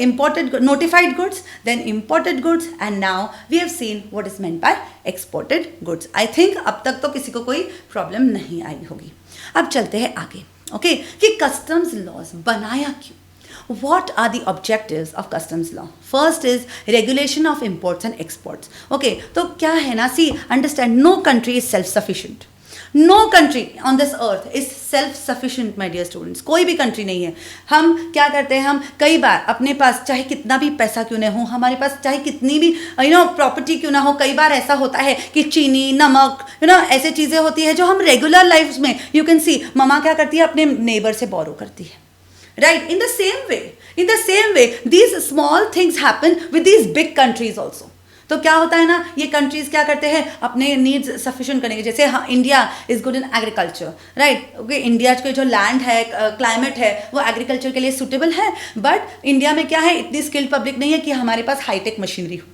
imported notified goods, then imported goods and now we have seen what is meant by exported goods. I think अब तक तो किसी को कोई प्रॉब्लम नहीं आई होगी. अब चलते हैं आगे. ओके कि कस्टम्स लॉज बनाया क्यों? What are the objectives of customs law? First is regulation of imports and exports. Okay, तो क्या है ना, see, understand, no country is self-sufficient. No country on this earth is self-sufficient, my dear students. कोई भी country नहीं है. हम क्या करते हैं? हम कई बार अपने पास चाहे कितना भी पैसा क्यों न हो, हमारे पास चाहे कितनी भी प्रॉपर्टी क्यों ना हो, कई बार ऐसा होता है कि चीनी, नमक, ऐसे चीज़ें होती है जो हम रेगुलर लाइफ में, यू कैन सी, ममा क्या करती है? अपने नेबर से बोरो करती है. Right? In the same way, these small things happen with these big countries also. तो क्या होता है ना, ये कंट्रीज क्या करते हैं? अपने नीड्स सफिशिएंट करने के, जैसे हाँ India is good in agriculture, right. Okay India के जो लैंड है, क्लाइमेट है, वो एग्रीकल्चर के लिए सूटेबल है. बट इंडिया में क्या है? इतनी स्किल्ड पब्लिक नहीं है कि हमारे पास हाईटेक मशीनरी हो.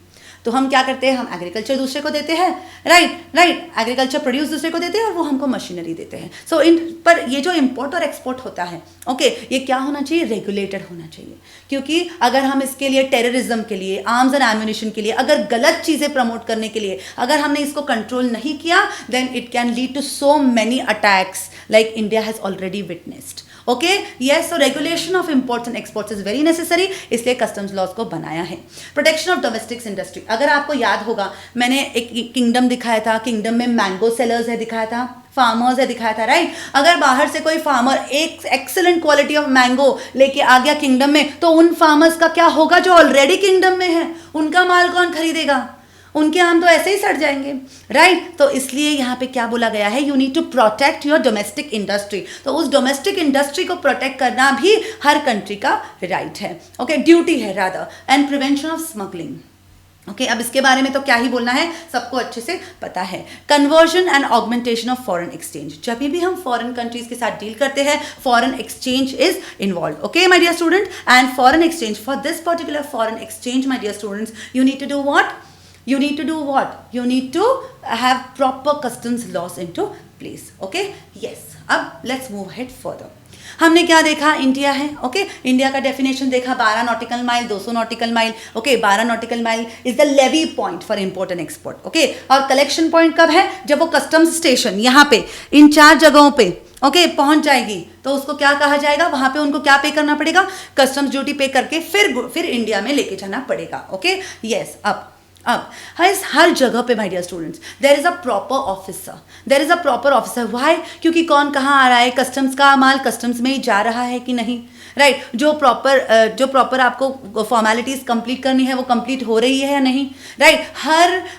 तो हम क्या करते हैं? हम एग्रीकल्चर दूसरे को देते हैं, राइट. एग्रीकल्चर प्रोड्यूस दूसरे को देते हैं और वो हमको मशीनरी देते हैं. सो पर ये जो इंपोर्ट और एक्सपोर्ट होता है, ओके ये क्या होना चाहिए? रेगुलेटेड होना चाहिए. क्योंकि अगर हम इसके लिए टेररिज्म के लिए, आर्म्स एंड एम्यूनिशन के लिए, अगर गलत चीज़ें प्रमोट करने के लिए अगर हमने इसको कंट्रोल नहीं किया, then it can lead to so many attacks like India has already witnessed. Okay yes, so regulation of imports and exports is very necessary, इसलिए कस्टम्स लॉज को बनाया है. Protection of domestic industry. अगर आपको याद होगा, मैंने एक किंगडम दिखाया था, किंगडम में मैंगो सेलर्स है दिखाया था, फार्मर्स है दिखाया था, राइट. अगर बाहर से कोई फार्मर एक एक्सेलेंट क्वालिटी ऑफ मैंगो लेके आ गया किंगडम में, तो उन फार्मर्स का क्या होगा जो ऑलरेडी किंगडम में है? उनका माल कौन खरीदेगा? उनके आम तो ऐसे ही सड़ जाएंगे, राइट. तो इसलिए यहाँ पे क्या बोला गया है? You need to protect your domestic industry. तो उस डोमेस्टिक इंडस्ट्री को प्रोटेक्ट करना भी हर कंट्री का राइट है. ओके ड्यूटी है rather. And prevention of smuggling. Okay अब इसके बारे में तो क्या ही बोलना है, सबको अच्छे से पता है. Conversion and augmentation of foreign exchange. जब भी हम फॉरेन कंट्रीज के साथ डील करते हैं, foreign exchange is involve. Okay my dear student, and foreign exchange, for this particular foreign exchange my dear students, you need to do what? You need to do what? You need to have proper customs laws into place. Okay? Yes. अब let's move ahead further. हमने क्या देखा? India है. Okay India का definition देखा, 12 nautical mile, 200 nautical mile. Okay 12 nautical mile is the levy point for import and export. Okay और collection point कब है? जब वो कस्टम्स स्टेशन यहाँ पे इन 4 जगहों पे ओके पहुंच जाएगी, तो उसको क्या कहा जाएगा? वहां पे उनको क्या पे करना पड़ेगा? कस्टम्स ड्यूटी पे करके फिर इंडिया में लेके जाना पड़ेगा. Okay yes. अब हर जगह पे my dear students there is a proper officer. Why? क्योंकि कौन कहाँ आ रहा है, कस्टम्स का माल कस्टम्स में ही जा रहा है कि नहीं, राइट. जो प्रॉपर आपको फॉर्मेलिटीज कंप्लीट करनी है वो कंप्लीट हो रही है या नहीं, राइट.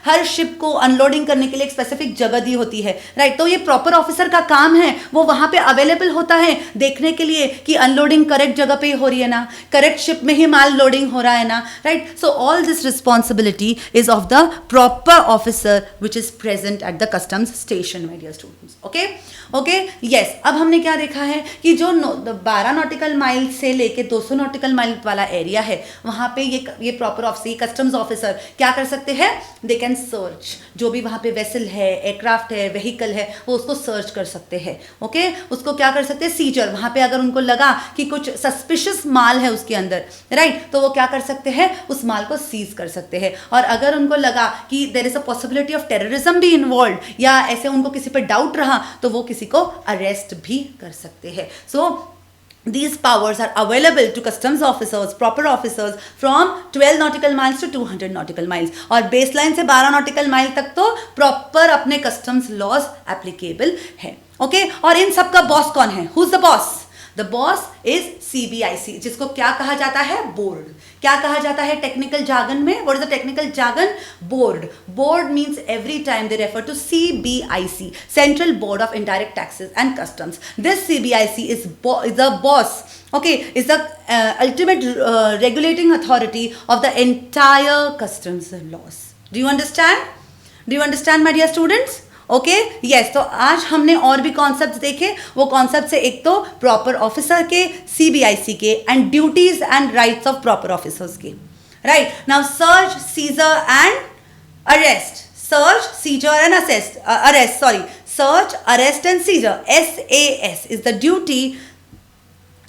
हर शिप को अनलोडिंग करने के लिए एक स्पेसिफिक जगह दी होती है, राइट. तो ये प्रॉपर ऑफिसर का काम है, वो वहां पे अवेलेबल होता है देखने के लिए कि अनलोडिंग करेक्ट जगह पे हो रही है ना, करेक्ट शिप में ही माल लोडिंग हो रहा है ना, right. So all this responsibility is of the proper officer which is present at the customs station, my dear students. Okay yes. अब हमने क्या देखा है कि जो 12 नॉटिकल माइल से लेके 200 नॉटिकल माइल वाला एरिया है, वहाँ पे ये प्रॉपर ऑफिसर, कस्टम्स ऑफिसर क्या कर सकते हैं, दे कैन सर्च, जो भी वहाँ पे वेसल है, एयरक्राफ्ट है, व्हीकल है, वो उसको सर्च कर सकते हैं। ओके, उसको क्या कर सकते हैं, सीजर, वहाँ पे अगर उनको लगा कि कुछ सस्पिशियस माल है उसके अंदर, राइट, तो वो क्या कर सकते हैं, उस माल को सीज कर सकते हैं। और अगर उनको लगा कि there is a possibility of terrorism भी इन्वॉल्व, या ऐसे उनको किसी पे डाउट रहा, तो वो किसी को अरेस्ट भी कर सकते हैं। सो these powers are available to customs officers, proper officers from 12 nautical miles to 200 nautical miles, और बेसलाइन से 12 nautical mile तक तो प्रॉपर अपने कस्टम्स लॉज एप्लीकेबल है। ओके, और इन सब का बॉस कौन है, who is the boss, the boss is CBIC, जिसको क्या कहा जाता है, बोर्ड। क्या कहा जाता है टेक्निकल जार्गन में, what is the technical jargon, board. Board means every time they refer to CBIC, central board of indirect taxes and customs. This CBIC is the boss, okay, is the ultimate regulating authority of the entire customs laws. Do you understand my dear students? Okay, yes. तो आज हमने और भी concepts देखे। वो concept से एक तो प्रॉपर ऑफिसर के, CBIC के, and duties and rights of proper officers के, right. Now search, seizure and arrest, search, seizure and arrest, sorry, search, arrest and seizure, SAS is the duty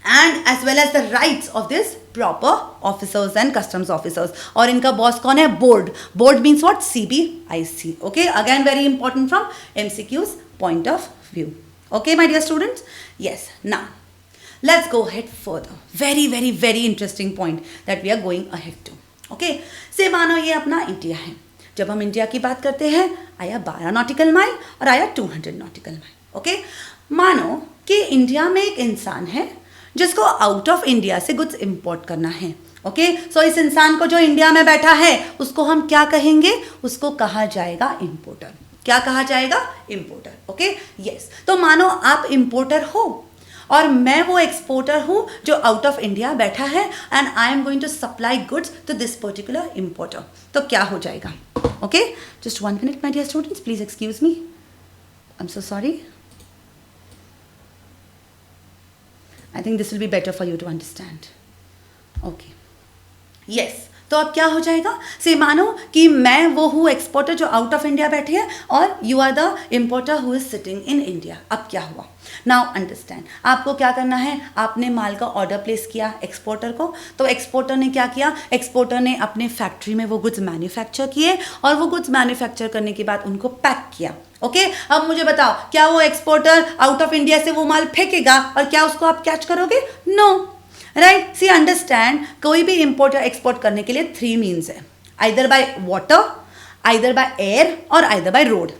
and as well as the rights of this proper officers and customs officers. और इनका boss कौन है, board. Board means what, CBIC. Okay, again very important from MCQ's point of view. Okay, my dear students? Yes. Now let's go ahead further. Very very very interesting point that we are going ahead to. Okay, से मानो ये अपना India है। जब हम India की बात करते हैं, आया 12 नॉटिकल माइल और आया 200 नॉटिकल माइल। ओके, मानो कि इंडिया में एक इंसान है जिसको आउट ऑफ इंडिया से गुड्स इंपोर्ट करना है। ओके, सो इस इंसान को जो इंडिया में बैठा है उसको हम क्या कहेंगे, उसको कहा जाएगा इंपोर्टर। क्या कहा जाएगा, इंपोर्टर। Okay, yes. तो मानो आप इंपोर्टर हो और मैं वो एक्सपोर्टर हूँ जो आउट ऑफ इंडिया बैठा है, and I am going to supply goods to this particular importer. तो क्या हो जाएगा, okay, just 1 minute my dear students, please excuse me, I am so sorry. I think this will be better for you to understand. Okay. Yes. तो अब क्या हो जाएगा, से मानो कि मैं वो हूँ एक्सपोर्टर जो आउट ऑफ इंडिया बैठे हैं, और you are the importer who is sitting in India. अब क्या हुआ, नाउ अंडरस्टैंड, आपको क्या करना है, आपने माल का ऑर्डर प्लेस किया एक्सपोर्टर को, तो एक्सपोर्टर ने क्या किया, एक्सपोर्टर ने अपने फैक्ट्री में वो गुड्स मैन्युफैक्चर किए, और वो गुड्स मैन्युफैक्चर करने के बाद उनको पैक किया। ओके, अब मुझे बताओ, क्या वो एक्सपोर्टर आउट ऑफ इंडिया से वो माल फेंकेगा और क्या उसको आप कैच करोगे, नो, राइट। सी अंडरस्टैंड, कोई भी इंपोर्ट या एक्सपोर्ट करने के लिए 3 मीन्स है, either by water, either by air और आइदर बाय रोड।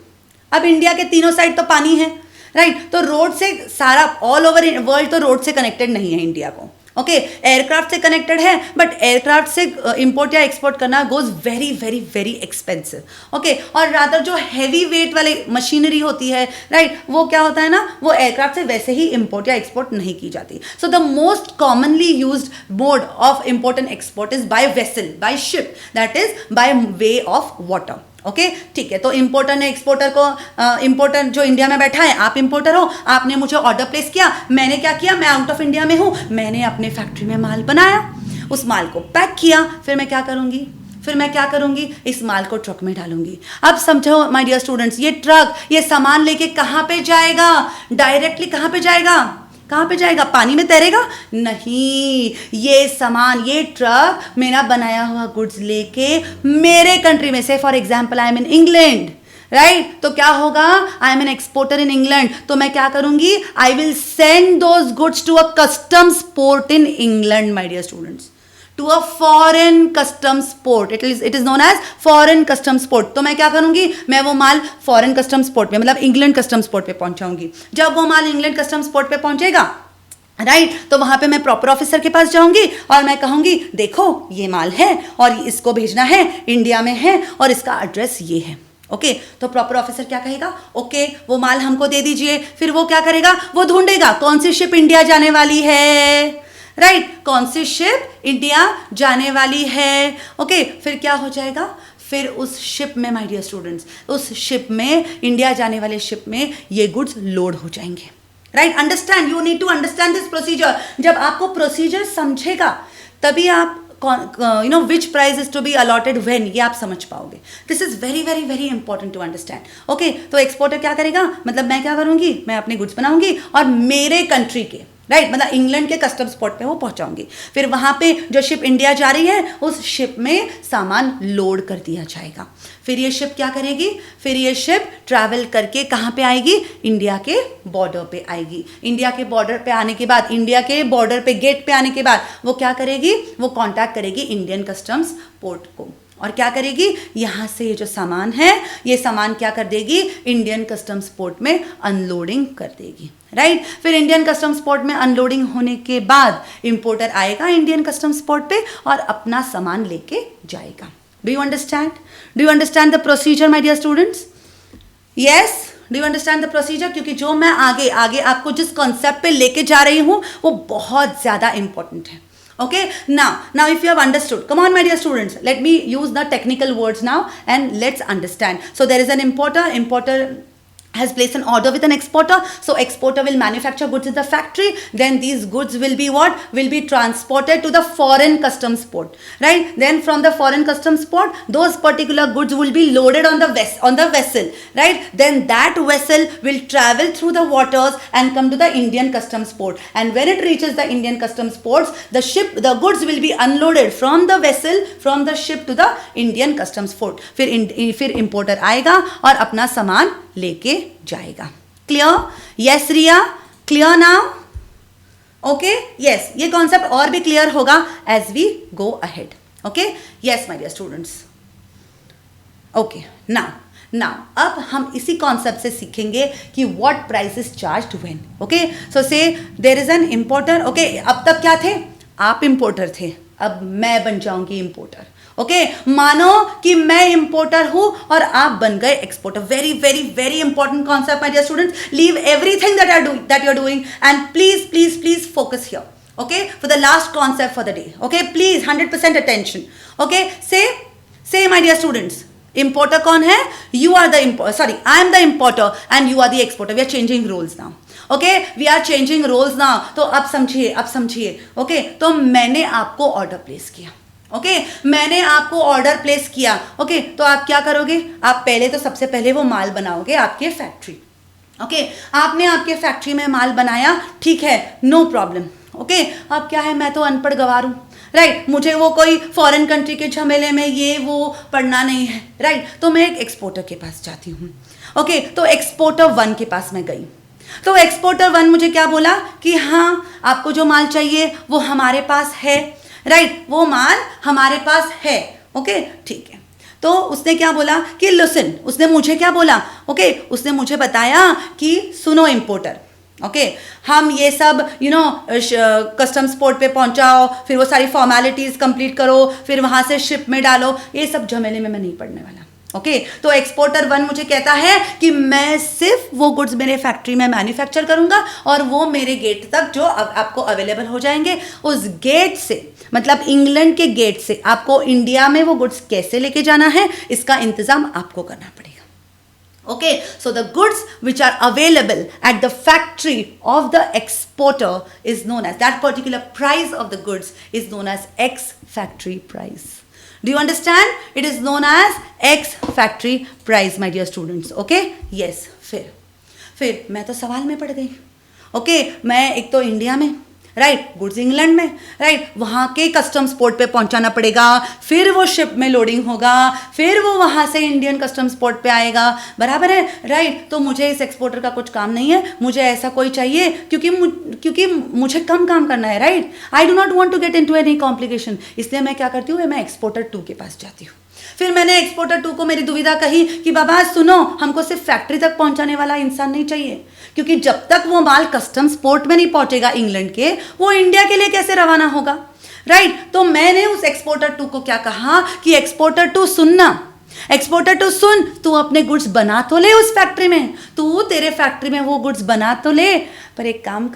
अब इंडिया के तीनों साइड तो पानी है, राइट, तो रोड से सारा ऑल ओवर वर्ल्ड तो रोड से कनेक्टेड नहीं है इंडिया को। ओके, एयरक्राफ्ट से कनेक्टेड है, बट एयरक्राफ्ट से इंपोर्ट या एक्सपोर्ट करना goes very very very expensive. Okay, और रादर जो हैवी वेट वाली मशीनरी होती है, राइट, वो क्या होता है ना, वो एयरक्राफ्ट से वैसे ही इंपोर्ट या एक्सपोर्ट नहीं की जाती। So the most commonly used mode of import and export is by vessel, by ship, that is by way of water. Okay, ठीक है। तो इंपोर्टर ने एक्सपोर्टर को, इंपोर्टर जो इंडिया में बैठा है, आप इंपोर्टर हो, आपने मुझे ऑर्डर प्लेस किया, मैंने क्या किया, मैं आउट ऑफ इंडिया में हूँ, मैंने अपने फैक्ट्री में माल बनाया, उस माल को पैक किया, फिर मैं क्या करूँगी, इस माल को ट्रक में डालूंगी। अब समझो माय डियर स्टूडेंट्स, ये ट्रक, ये सामान लेके कहाँ पे जाएगा, डायरेक्टली कहाँ पे जाएगा, पानी में तैरेगा नहीं, ये सामान, ये ट्रक मेरा बनाया हुआ गुड्स लेके मेरे कंट्री में से, for example I am in England, right, तो क्या होगा, I am an exporter in England, तो मैं क्या करूंगी, I will send those goods to a customs port in England, my dear students, to a foreign customs port, it is known as foreign customs port. तो मैं क्या करूंगी, मैं वो माल फॉरेन कस्टम्स पोर्ट पे, मतलब इंग्लैंड कस्टम्स पोर्ट पे पहुंचाऊंगी। जब वो माल इंग्लैंड कस्टम्स पोर्ट पे पहुंचेगा, राइट, तो वहां पे मैं प्रॉपर ऑफिसर के पास जाऊंगी और मैं कहूंगी, देखो ये माल है और इसको भेजना है, इंडिया में है और इसका एड्रेस ये है। ओके, तो प्रॉपर ऑफिसर क्या कहेगा, ओके, वो माल हमको दे दीजिए। फिर वो क्या करेगा, वो ढूंढेगा कौन सी शिप इंडिया जाने वाली है, राइट, कौन सी शिप इंडिया जाने वाली है। ओके, फिर क्या हो जाएगा, फिर उस शिप में, माय डियर स्टूडेंट्स, उस शिप में, इंडिया जाने वाले शिप में ये गुड्स लोड हो जाएंगे। Right, understand, you need to understand this procedure. जब आपको प्रोसीजर समझेगा तभी आप which price is to be allotted when, ये आप समझ पाओगे. This is very very very important to understand. Okay, तो एक्सपोर्टर क्या करेगा, मतलब मैं क्या करूंगी, मैं अपने गुड्स बनाऊंगी और मेरे कंट्री के, राइट, मतलब इंग्लैंड के कस्टम्स पोर्ट पे वो पहुंचाऊंगी. फिर वहां पे जो शिप इंडिया जा रही है उस शिप में सामान लोड कर दिया जाएगा. फिर ये शिप क्या करेगी, फिर ये शिप ट्रैवल करके कहाँ पे आएगी, इंडिया के बॉर्डर पे आएगी. इंडिया के बॉर्डर पे आने के बाद, इंडिया के बॉर्डर पे गेट पे आने के बाद वो क्या करेगी, वो कांटेक्ट करेगी इंडियन कस्टम्स पोर्ट को और क्या करेगी, यहाँ से ये जो सामान है ये सामान क्या कर देगी, इंडियन कस्टम्स पोर्ट में अनलोडिंग कर देगी. राइट, फिर इंडियन कस्टम्स पोर्ट में अनलोडिंग होने के बाद इंपोर्टर आएगा इंडियन कस्टम्स पोर्ट पे और अपना सामान लेके जाएगा. Do you understand, do you understand the procedure my dear students? Yes, do you understand the procedure? क्योंकि जो मैं आगे आगे आपको जिस कॉन्सेप्ट पे लेके जा रही हूँ वो बहुत ज़्यादा इंपॉर्टेंट है. Okay, now if you have understood, come on my dear students, let me use the technical words now and let's understand. So there is an importer has placed an order with an exporter. So exporter will manufacture goods in the factory. Then these goods will be what? Will be transported to the foreign customs port. Right? Then from the foreign customs port, those particular goods will be loaded on the vessel. Right? Then that vessel will travel through the waters and come to the Indian customs port. And when it reaches the Indian customs ports, the goods will be unloaded from the vessel, from the ship to the Indian customs port. फिर importer आएगा और अपना सामान लेके जाएगा. Clear? Yes Riya, clear now? Okay, yes, ये concept और भी क्लियर होगा as we go ahead. Okay, yes my dear students. Okay, now अब हम इसी कॉन्सेप्ट से सीखेंगे कि what price is charged when. Okay, so say there is an importer. Okay, अब तक क्या थे, आप इंपोर्टर थे, अब मैं बन जाऊंगी इंपोर्टर. ओके, मानो कि मैं इंपोर्टर हूं और आप बन गए exporter. Very very very important concept my dear students. Leave everything that you are doing and please focus here. Okay, for the last concept for the day. Okay, please 100% attention. Okay, say my dear students, importer कौन है? You are the I am the importer and you are the exporter. We are changing roles now. Okay, we are changing roles now. तो अब समझिए. Okay, तो मैंने आपको order place किया. Okay, मैंने आपको ऑर्डर प्लेस किया. ओके, तो आप क्या करोगे, आप पहले तो सबसे पहले वो माल बनाओगे आपके फैक्ट्री. ओके, आपने आपके फैक्ट्री में माल बनाया, ठीक है, नो प्रॉब्लम. ओके, अब क्या है, मैं तो अनपढ़ गवार हूँ. राइट, मुझे वो कोई फॉरेन कंट्री के झमेले में ये वो पढ़ना नहीं है. राइट, तो मैं एक एक्सपोर्टर के पास जाती हूँ. ओके, तो एक्सपोर्टर 1 के पास मैं गई. तो एक्सपोर्टर 1 मुझे क्या बोला कि हाँ, आपको जो माल चाहिए वो हमारे पास है. राइट, वो माल हमारे पास है. ओके, ठीक है. तो उसने क्या बोला कि लिसन, उसने मुझे क्या बोला, ओके, उसने मुझे बताया कि सुनो इंपोर्टर, ओके, हम ये सब कस्टम्स पोर्ट पे पहुंचाओ, फिर वो सारी फॉर्मेलिटीज कंप्लीट करो, फिर वहां से शिप में डालो, ये सब झमेले में मैं नहीं पड़ने वाला. ओके, तो एक्सपोर्टर 1 मुझे कहता है कि मैं सिर्फ वो गुड्स मेरे फैक्ट्री में मैन्युफैक्चर करूंगा और वो मेरे गेट तक जो आपको अवेलेबल हो जाएंगे, उस गेट से, मतलब इंग्लैंड के गेट से आपको इंडिया में वो गुड्स कैसे लेके जाना है, इसका इंतजाम आपको करना पड़ेगा. Okay, so the goods which are available at the factory of the exporter is known as, that particular price of the goods is known as X factory price. Do you understand? It is known as X factory price, my dear students. Okay? Yes. फिर मैं तो सवाल में पड़ गई. Okay, मैं एक तो इंडिया में, राइट, गुड्स इंग्लैंड में, राइट, वहाँ के कस्टम्स पोर्ट पे पहुँचाना पड़ेगा, फिर वो शिप में लोडिंग होगा, फिर वो वहाँ से इंडियन कस्टम्स पोर्ट पे आएगा. बराबर है, राइट. तो मुझे इस एक्सपोर्टर का कुछ काम नहीं है, मुझे ऐसा कोई चाहिए क्योंकि मुझे कम काम करना है. Right, I do not want to get into any complication. इसलिए मैं क्या करती हूँ, मैं एक्सपोर्टर 2 के पास जाती हूँ. फिर मैंने एक्सपोर्टर 2 को मेरी दुविधा कही कि बाबा सुनो, हमको सिर्फ फैक्ट्री तक पहुंचाने वाला इंसान नहीं चाहिए, क्योंकि जब तक वो माल कस्टम्स पोर्ट में नहीं पहुंचेगा इंग्लैंड के, वो इंडिया के लिए कैसे रवाना होगा. राइट, तो मैंने उस एक्सपोर्टर 2 को क्या कहा कि एक्सपोर्टर 2 सुनना, एक्सपोर्टर 2 सुन, तू अपने गुड्स बना तो ले उस फैक्ट्री में, तू तेरे फैक्ट्री में वो गुड्स बना तो ले, पर एक काम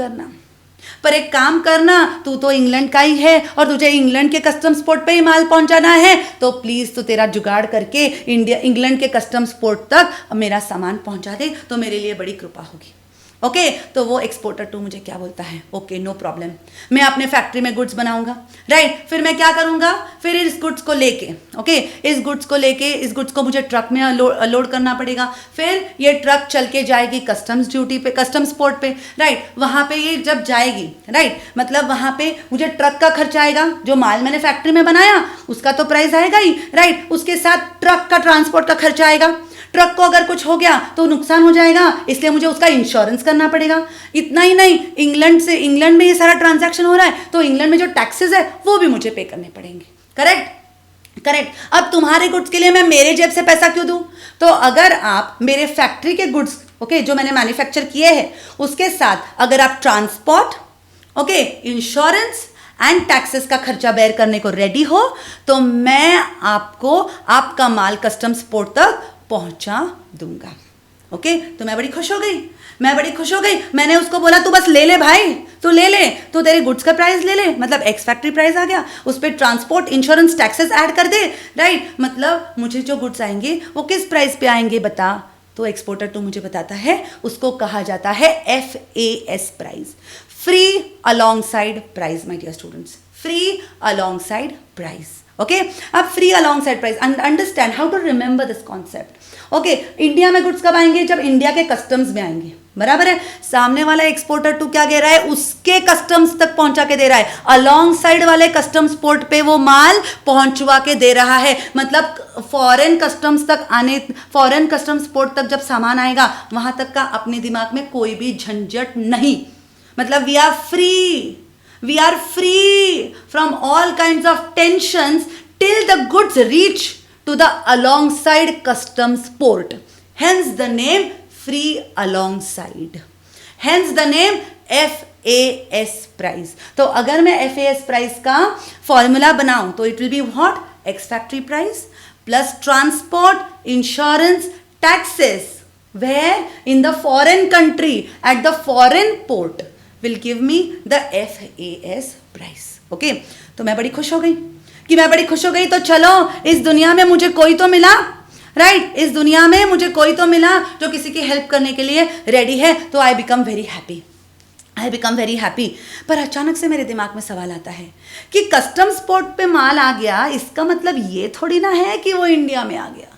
करना, तू तो इंग्लैंड का ही है और तुझे इंग्लैंड के कस्टम्स पोर्ट पे ही माल पहुंचाना है, तो प्लीज तू तेरा जुगाड़ करके इंग्लैंड के कस्टम्स पोर्ट तक मेरा सामान पहुंचा दे, तो मेरे लिए बड़ी कृपा होगी. ओके तो वो एक्सपोर्टर टू मुझे क्या बोलता है, ओके नो प्रॉब्लम, मैं अपने फैक्ट्री में गुड्स बनाऊंगा, राइट। फिर मैं क्या करूंगा, फिर इस गुड्स को लेके, ओके इस गुड्स को मुझे ट्रक में लोड करना पड़ेगा। फिर ये ट्रक चल के जाएगी कस्टम्स ड्यूटी पे, कस्टम्स पोर्ट पे, राइट। वहां पे ये जब जाएगी, राइट, मतलब वहां पे मुझे ट्रक का खर्चा आएगा, जो माल मैंने फैक्ट्री में बनाया उसका तो प्राइस आएगा ही, राइट। उसके साथ ट्रक का ट्रांसपोर्ट का खर्चा आएगा, ट्रक को अगर कुछ हो गया तो नुकसान हो जाएगा, इसलिए मुझे उसका इंश्योरेंस करना पड़ेगा। इतना ही नहीं, इंग्लैंड में ये सारा ट्रांजैक्शन हो रहा है तो इंग्लैंड में जो टैक्सेस है वो भी मुझे पे करने पड़ेंगे, करेक्ट। अब तुम्हारे गुड्स के लिए मैं मेरे जेब से पैसा क्यों दूं? तो अगर आप मेरे फैक्ट्री के गुड्स, ओके, जो मैंने मैन्युफैक्चर किए हैं उसके साथ अगर आप transport, okay, insurance and taxes का खर्चा बेयर करने को रेडी हो तो मैं आपको आपका माल कस्टम्स पोर्ट तक पहुंचा दूंगा। ओके तो मैं बड़ी खुश हो गई, मैंने उसको बोला तू बस ले ले भाई, तू ले ले, तू तेरे गुड्स का प्राइस ले ले, मतलब एक्स फैक्ट्री प्राइस आ गया, उस पर ट्रांसपोर्ट इंश्योरेंस टैक्सेस ऐड कर दे, राइट। मतलब मुझे जो गुड्स आएंगे वो किस प्राइस पे आएंगे बता, तो एक्सपोर्टर टू मुझे बताता है, उसको कहा जाता है FAS price, free alongside price, my dear students, free alongside price. Okay अब free alongside price, understand how to remember this concept. Okay India में गुड्स कब आएंगे, जब इंडिया के कस्टम्स में आएंगे, बराबर है। सामने वाला एक्सपोर्टर टू क्या कह रहा है, उसके कस्टम्स तक पहुंचा के दे रहा है, अलॉन्ग साइड वाले कस्टम्स पोर्ट पे वो माल पहुंचवा के दे रहा है। मतलब फॉरेन कस्टम्स पोर्ट तक जब सामान आएगा वहां तक का अपने दिमाग में कोई भी झंझट नहीं, मतलब we are free from all kinds of tensions till the goods reach to the alongside customs port. Hence the name free alongside. Hence the name FAS price. तो अगर मैं FAS price का फॉर्मूला बनाऊं तो it will be what? Ex factory price plus transport, insurance, taxes. Where? In the foreign country, at the foreign port. will give me the FAS price. Okay तो मैं बड़ी खुश हो गई तो चलो इस दुनिया में मुझे कोई तो मिला, राइट, इस दुनिया में मुझे कोई तो मिला जो किसी की हेल्प करने के लिए रेडी है, तो आई बिकम वेरी हैप्पी। पर अचानक से मेरे दिमाग में सवाल आता है कि कस्टम्स पोर्ट पे माल आ गया, इसका मतलब ये थोड़ी ना है कि वो इंडिया में आ गया,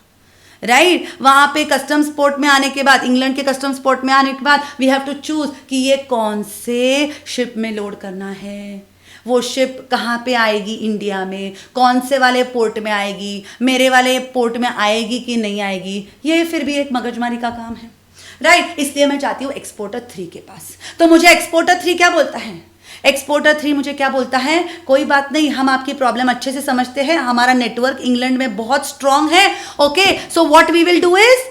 राइट। वहां पे कस्टम्स पोर्ट में आने के बाद, इंग्लैंड के कस्टम्स पोर्ट में आने के बाद वी हैव टू चूज कि ये कौन से शिप में लोड करना है, वो शिप कहाँ पे आएगी, इंडिया में कौन से वाले पोर्ट में आएगी, मेरे वाले पोर्ट में आएगी कि नहीं आएगी, ये फिर भी एक मगजमारी का काम है, राइट। इसलिए मैं चाहती हूँ एक्सपोर्टर 3 के पास। तो मुझे एक्सपोर्टर 3 क्या बोलता है, एक्सपोर्टर 3 मुझे क्या बोलता है, कोई बात नहीं, हम आपकी प्रॉब्लम अच्छे से समझते हैं, हमारा नेटवर्क इंग्लैंड में बहुत स्ट्रांग है। Okay so what we will do is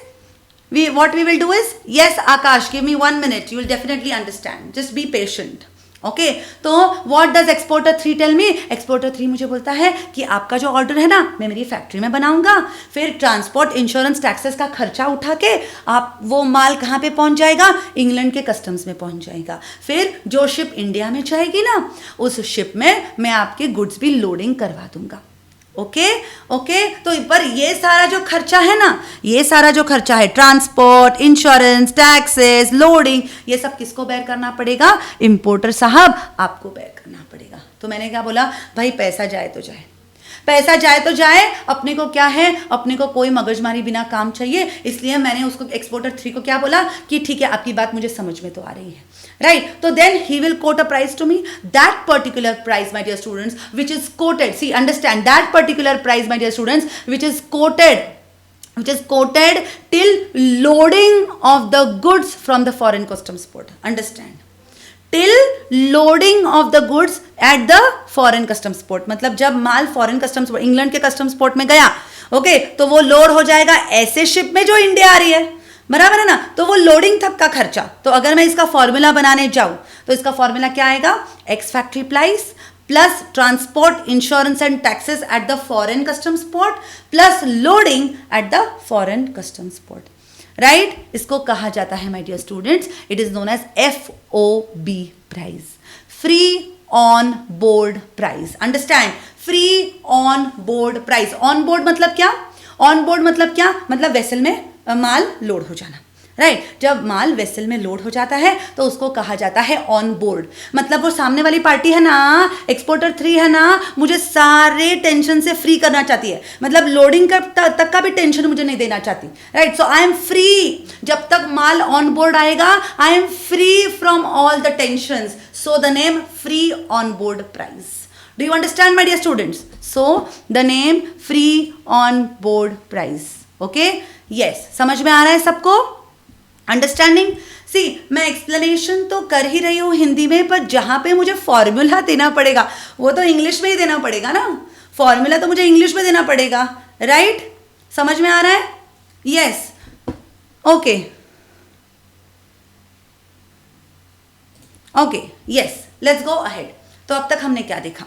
yes Akash, give me 1 minute, you will definitely understand, just be patient. Okay तो what does exporter 3 tell me, exporter 3 मुझे बोलता है कि आपका जो ऑर्डर है ना मैं मेरी फैक्ट्री में बनाऊंगा, फिर ट्रांसपोर्ट, इंश्योरेंस, टैक्सेस का खर्चा उठा के आप वो माल कहाँ पे पहुंच जाएगा, इंग्लैंड के कस्टम्स में पहुंच जाएगा। फिर जो शिप इंडिया में जाएगी ना उस शिप में मैं आपके गुड्स भी लोडिंग करवा दूंगा। ओके तो पर ये सारा जो खर्चा है ना, ये सारा जो खर्चा है, ट्रांसपोर्ट, इंश्योरेंस, टैक्सेस, लोडिंग, ये सब किसको बेयर करना पड़ेगा, इंपोर्टर साहब आपको बेयर करना पड़ेगा। तो मैंने क्या बोला, भाई पैसा जाए तो जाए, अपने को क्या है, अपने को कोई मगजमारी बिना काम चाहिए। इसलिए मैंने उसको एक्सपोर्टर 3 को क्या बोला कि ठीक है आपकी बात मुझे समझ में तो आ रही है, राइट। तो then he will quote a price to me, that particular price my dear students which is quoted, see understand, that particular price my dear students which is quoted till loading of the goods from the foreign customs port. Understand? Till loading of the goods at the foreign customs port. मतलब जब माल foreign customs port, England के customs port में गया, okay, तो वो load हो जाएगा ऐसे शिप में जो इंडिया आ रही है, बराबर है ना। तो वो लोडिंग तक का खर्चा, तो अगर मैं इसका फॉर्मूला बनाने जाऊं तो इसका फॉर्मूला क्या आएगा, ex factory price plus transport, insurance and taxes at the foreign customs port plus loading at the foreign customs port, right. इसको कहा जाता है my dear students, it is known as FOB price, free on board price. Understand, free on board price. On board मतलब क्या, on board मतलब क्या, मतलब vessel में माल लोड हो जाना, राइट जब माल वेसल में लोड हो जाता है तो उसको कहा जाता है ऑन बोर्ड। मतलब वो सामने वाली पार्टी है ना, एक्सपोर्टर 3 है ना, मुझे सारे टेंशन से फ्री करना चाहती है, मतलब लोडिंग तक का भी टेंशन मुझे नहीं देना चाहती, right. So I am free, जब तक माल ऑन बोर्ड आएगा I am free from all the tension, so the name free on board price. Do you understand my dear students? So the name free on board price. Okay, yes, समझ में आ रहा है सबको? Understanding? सी, मैं explanation तो कर ही रही हूँ हिंदी में, पर जहाँ पे मुझे फॉर्मूला देना पड़ेगा वो तो इंग्लिश में ही देना पड़ेगा ना। फॉर्मूला तो मुझे इंग्लिश में देना पड़ेगा, राइट? समझ में आ रहा है? Yes, okay okay, yes, let's go ahead. तो अब तक हमने क्या देखा?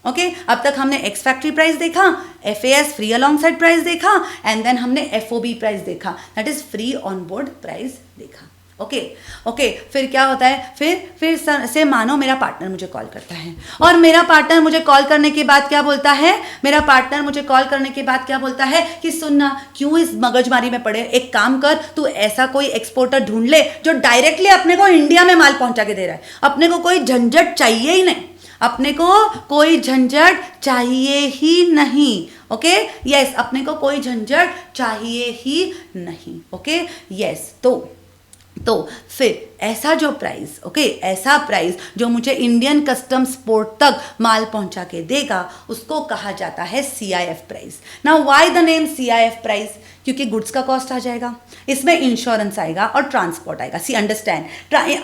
ओके, अब तक हमने एक्स फैक्ट्री प्राइस देखा, FAS free along side price देखा, एंड देन हमने FOB प्राइस देखा, that is free on board price देखा। ओके ओके, फिर क्या होता है? फिर से मानो मेरा पार्टनर मुझे कॉल करता है, और मेरा पार्टनर मुझे कॉल करने के बाद क्या बोलता है? मेरा पार्टनर मुझे कॉल करने के बाद क्या बोलता है कि सुनना, क्यों इस मगजमारी में पड़े, एक काम कर, तू ऐसा कोई एक्सपोर्टर ढूंढ ले जो डायरेक्टली अपने को इंडिया में माल पहुंचा के दे रहा है। अपने को कोई झंझट चाहिए ही नहीं, अपने को कोई झंझट चाहिए ही नहीं। ओके, यस, अपने को कोई झंझट चाहिए ही नहीं। ओके, यस, तो फिर ऐसा जो प्राइस, ओके, ऐसा प्राइस जो मुझे इंडियन कस्टम्स पोर्ट तक माल पहुंचा के देगा, उसको कहा जाता है CIF price. Now why the name CIF price? क्योंकि गुड्स का कॉस्ट आ जाएगा, इसमें इंश्योरेंस आएगा और ट्रांसपोर्ट आएगा। सी, अंडरस्टैंड,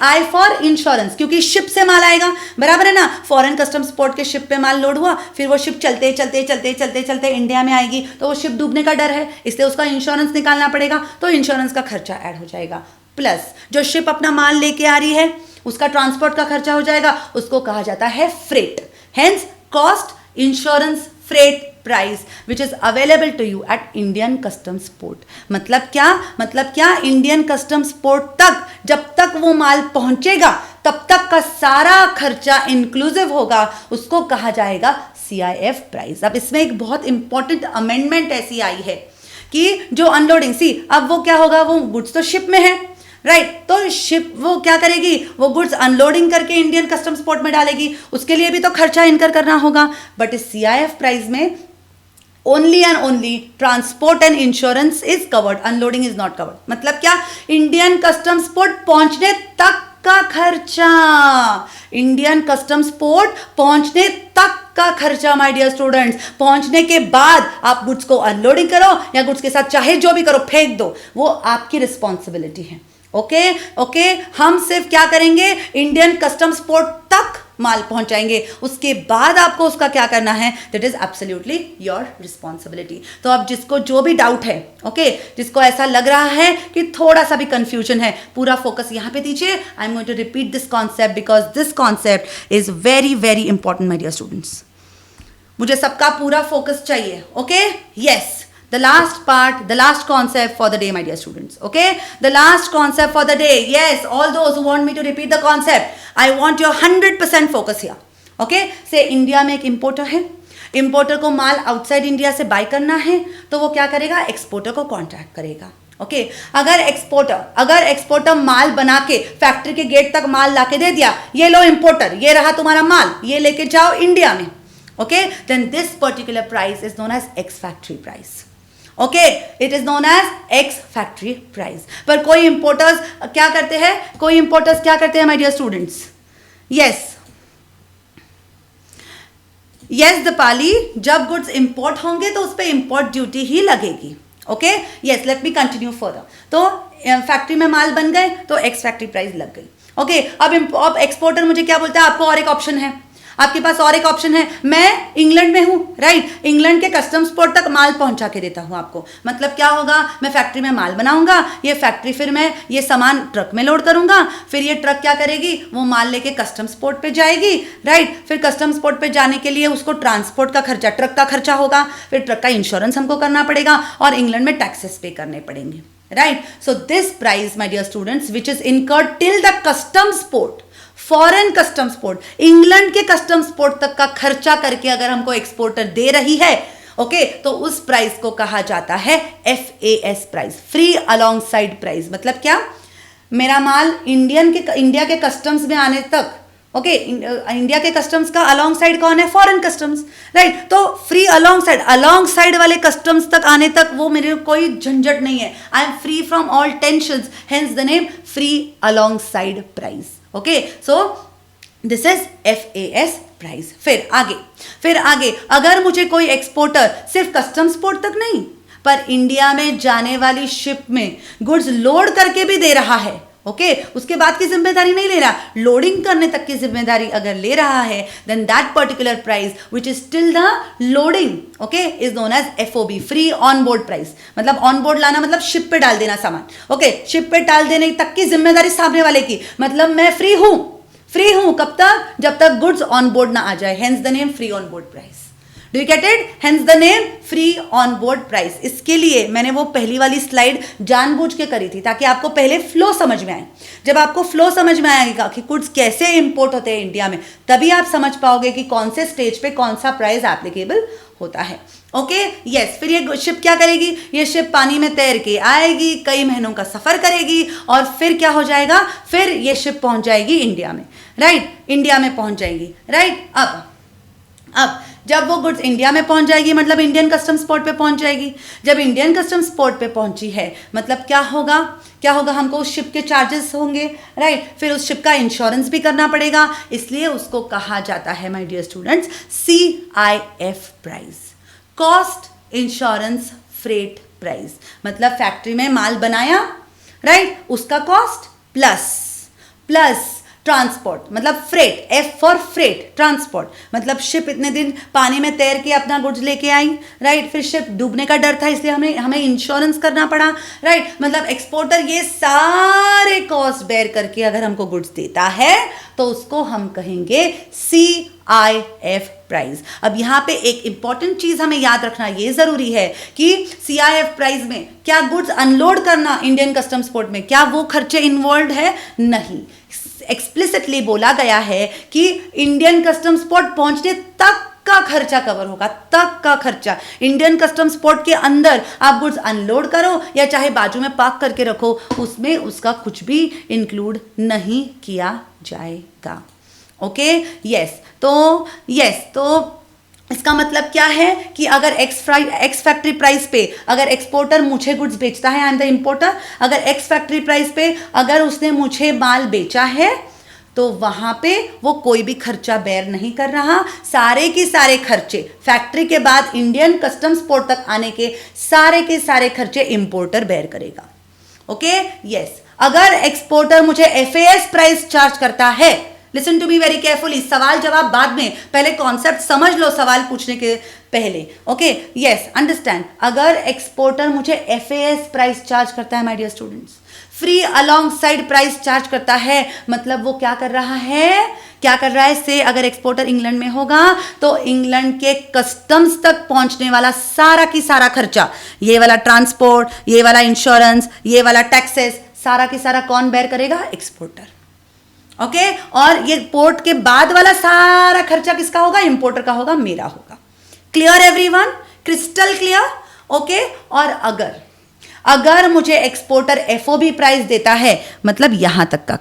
आई फॉर इंश्योरेंस, क्योंकि शिप से माल आएगा, बराबर है ना। फॉरेन कस्टम्स पोर्ट के शिप पे माल लोड हुआ, फिर वो शिप चलते चलते चलते चलते चलते इंडिया में आएगी, तो वो शिप डूबने का डर है, इसलिए उसका इंश्योरेंस निकालना पड़ेगा, तो इंश्योरेंस का खर्चा ऐड हो जाएगा। प्लस जो शिप अपना माल लेके आ रही है उसका ट्रांसपोर्ट का खर्चा हो जाएगा, उसको कहा जाता है freight. Hence cost insurance freight price which is available to you at Indian customs port. मतलब क्या? इंडियन कस्टम्स पोर्ट तक जब तक वो माल पहुंचेगा तब तक का सारा खर्चा इंक्लूसिव होगा, उसको कहा जाएगा CIF प्राइस। अब इसमें एक बहुत इंपॉर्टेंट अमेंडमेंट ऐसी आई है कि जो अनलोडिंग, सी, अब वो क्या होगा, वो गुड्स तो शिप में है, राइट, तो शिप वो क्या करेगी, वो गुड्स अनलोडिंग करके इंडियन कस्टम्स पोर्ट में डालेगी, उसके लिए भी तो खर्चा इनकर करना होगा। बट इस CIF प्राइस में only and only transport and insurance is covered, unloading is not covered. मतलब क्या? इंडियन कस्टम्स पोर्ट पहुंचने तक का खर्चा, इंडियन कस्टम्स पोर्ट पहुंचने तक का खर्चा माय डियर स्टूडेंट्स। पहुंचने के बाद आप गुड्स को अनलोडिंग करो या गुड्स के साथ चाहे जो भी करो, फेंक दो, वो आपकी रिस्पॉन्सिबिलिटी है। ओके, हम सिर्फ क्या करेंगे, इंडियन कस्टम्स पोर्ट तक माल पहुंचाएंगे, उसके बाद आपको उसका क्या करना है, that is absolutely your responsibility. तो अब जिसको जो भी डाउट है, ओके, जिसको ऐसा लग रहा है कि थोड़ा सा भी कंफ्यूजन है, पूरा फोकस यहां पे दीजिए। I am going to repeat this concept because this concept is very very important my dear students. मुझे सबका पूरा फोकस चाहिए। Okay, yes, the last part, the last concept for the day, my dear students. Okay, the last concept for the day. Yes, all those who want me to repeat the concept, I want your 100% focus here. Okay, say India में एक importer है, importer को माल outside India से bye करना है, तो वो क्या करेगा, एक्सपोर्टर को कॉन्टैक्ट करेगा। ओके, अगर एक्सपोर्टर माल बना के फैक्ट्री के गेट तक माल लाके दे दिया, ये लो इंपोर्टर, ये रहा तुम्हारा माल, ये लेके जाओ इंडिया में, okay, then this particular price is known as ex factory price. Okay, it is known as ex factory price. पर कोई इंपोर्टर्स क्या करते हैं my dear students? Yes Deepali, जब गुड्स इंपोर्ट होंगे तो उस पर इंपोर्ट ड्यूटी ही लगेगी। Okay, yes, let me continue further. तो फैक्ट्री में माल बन गए तो एक्स फैक्ट्री प्राइस लग गई। ओके, अब एक्सपोर्टर मुझे क्या बोलता है, आपको और एक ऑप्शन है, आपके पास और एक ऑप्शन है, मैं इंग्लैंड में हूं, राइट, इंग्लैंड के कस्टम्स पोर्ट तक माल पहुंचा के देता हूं आपको। मतलब क्या होगा, मैं फैक्ट्री में माल बनाऊंगा, ये फैक्ट्री, फिर मैं ये सामान ट्रक में लोड करूंगा, फिर ये ट्रक क्या करेगी, वो माल लेके कस्टम्स पोर्ट पे जाएगी, राइट, फिर कस्टम्स पोर्ट पे जाने के लिए उसको ट्रांसपोर्ट का खर्चा, ट्रक का खर्चा होगा, फिर ट्रक का इंश्योरेंस हमको करना पड़ेगा और इंग्लैंड में टैक्सेस पे करने पड़ेंगे, right. So this price my dear students which is incurred till the customs port, foreign customs port, England के कस्टम्स पोर्ट तक का खर्चा करके अगर हमको एक्सपोर्टर दे रही है, ओके, तो उस प्राइस को कहा जाता है FAS price, free alongside price. मतलब क्या, मेरा माल इंडिया के कस्टम्स में आने तक, ओके, इंडिया के कस्टम्स का अलोंग साइड कौन है, फॉरेन कस्टम्स, राइट। तो फ्री अलोंग साइड वाले कस्टम्स तक आने तक वो मेरे कोई झंझट नहीं है, आई am free from all tensions, hence the name free alongside price. Okay, so this is FAS price. फिर आगे अगर मुझे कोई एक्सपोर्टर सिर्फ कस्टम्स पोर्ट तक नहीं पर इंडिया में जाने वाली शिप में गुड्स लोड करके भी दे रहा है, ओके, उसके बाद की जिम्मेदारी नहीं ले रहा, लोडिंग करने तक की जिम्मेदारी अगर ले रहा है, then that particular price which is till the loading, okay, is known as FOB, free on board price. मतलब ऑन बोर्ड लाना मतलब शिप पे डाल देना सामान, ओके, शिप पे डाल देने तक की जिम्मेदारी सामने वाले की, मतलब मैं फ्री हूं कब तक, जब तक गुड्स ऑन बोर्ड ना आ जाए, hence the name free on board price. Do you get it? Hence the name free on board price. इसके लिए मैंने वो पहली वाली स्लाइड जानबूझ के करी थी ताकि आपको पहले फ्लो समझ में आए। जब आपको फ्लो समझ में आएगा कि गुड्स कैसे इंपोर्ट होते हैं इंडिया में, तभी आप समझ पाओगे कि कौन से स्टेज पे कौन सा प्राइस एप्लीकेबल होता है। Okay, yes. फिर ये शिप क्या करेगी, ये शिप पानी में तैर के आएगी, कई महीनों का सफर करेगी और फिर क्या हो जाएगा, फिर ये शिप पहुंच जाएगी इंडिया में, राइट, इंडिया में पहुंच जाएगी, राइट। अब जब वो गुड्स इंडिया में पहुंच जाएगी मतलब इंडियन कस्टम्स पोर्ट पे पहुंच जाएगी। जब इंडियन कस्टम्स पोर्ट पे पहुंची है मतलब क्या होगा, हमको उस शिप के चार्जेस होंगे, राइट। फिर उस शिप का इंश्योरेंस भी करना पड़ेगा, इसलिए उसको कहा जाता है my dear students CIF price, cost insurance freight price. मतलब फैक्ट्री में माल बनाया, राइट, उसका कॉस्ट प्लस ट्रांसपोर्ट, मतलब freight, F for freight, transport, मतलब शिप इतने दिन पानी में तैर के अपना गुड्स लेके आई, राइट। फिर शिप डूबने का डर था इसलिए हमें इंश्योरेंस करना पड़ा, राइट। मतलब एक्सपोर्टर ये सारे कॉस्ट बेयर करके अगर हमको गुड्स देता है तो उसको हम कहेंगे CIF प्राइस। अब यहाँ पे एक इंपॉर्टेंट चीज हमें याद रखना ये जरूरी है कि CIF प्राइस में क्या गुड्स अनलोड करना इंडियन कस्टम्स पोर्ट में, क्या वो खर्चे इन्वॉल्व है? नहीं, एक्सप्लिसिटली बोला गया है कि इंडियन कस्टम्स पोर्ट पहुंचने तक का खर्चा कवर होगा, तक का खर्चा। इंडियन कस्टम्स पोर्ट के अंदर आप गुड्स अनलोड करो या चाहे बाजू में पार्क करके रखो, उसमें उसका कुछ भी इंक्लूड नहीं किया जाएगा। Okay, yes. तो इसका मतलब क्या है कि अगर एक्स फैक्ट्री प्राइस पे अगर एक्सपोर्टर मुझे गुड्स बेचता है, आई एम द इंपोर्टर, अगर एक्स फैक्ट्री प्राइस पे अगर उसने मुझे माल बेचा है तो वहां पे वो कोई भी खर्चा बेयर नहीं कर रहा, सारे के सारे खर्चे फैक्ट्री के बाद इंडियन कस्टम्स पोर्ट तक आने के सारे खर्चे इंपोर्टर बेयर करेगा। Okay, yes. अगर एक्सपोर्टर मुझे FAS प्राइस चार्ज करता है, listen to me very carefully, सवाल जवाब बाद में, पहले कॉन्सेप्ट समझ लो सवाल पूछने के पहले। Okay, yes, understand. अगर एक्सपोर्टर मुझे FAS प्राइस चार्ज करता है my dear students, free alongside price charge करता है, मतलब वो क्या कर रहा है से अगर एक्सपोर्टर इंग्लैंड में होगा तो इंग्लैंड के कस्टम्स तक पहुंचने वाला सारा की सारा खर्चा, ये वाला ट्रांसपोर्ट, ये वाला इंश्योरेंस, ये वाला टैक्सेस, सारा की सारा कौन बेयर करेगा? एक्सपोर्टर। ओके, और ये पोर्ट के बाद वाला सारा खर्चा किसका होगा? इंपोर्टर का होगा, मेरा होगा। Clear everyone? Crystal clear? Okay, और अगर मुझे एक्सपोर्टर FOB प्राइस देता है मतलब यहां तक का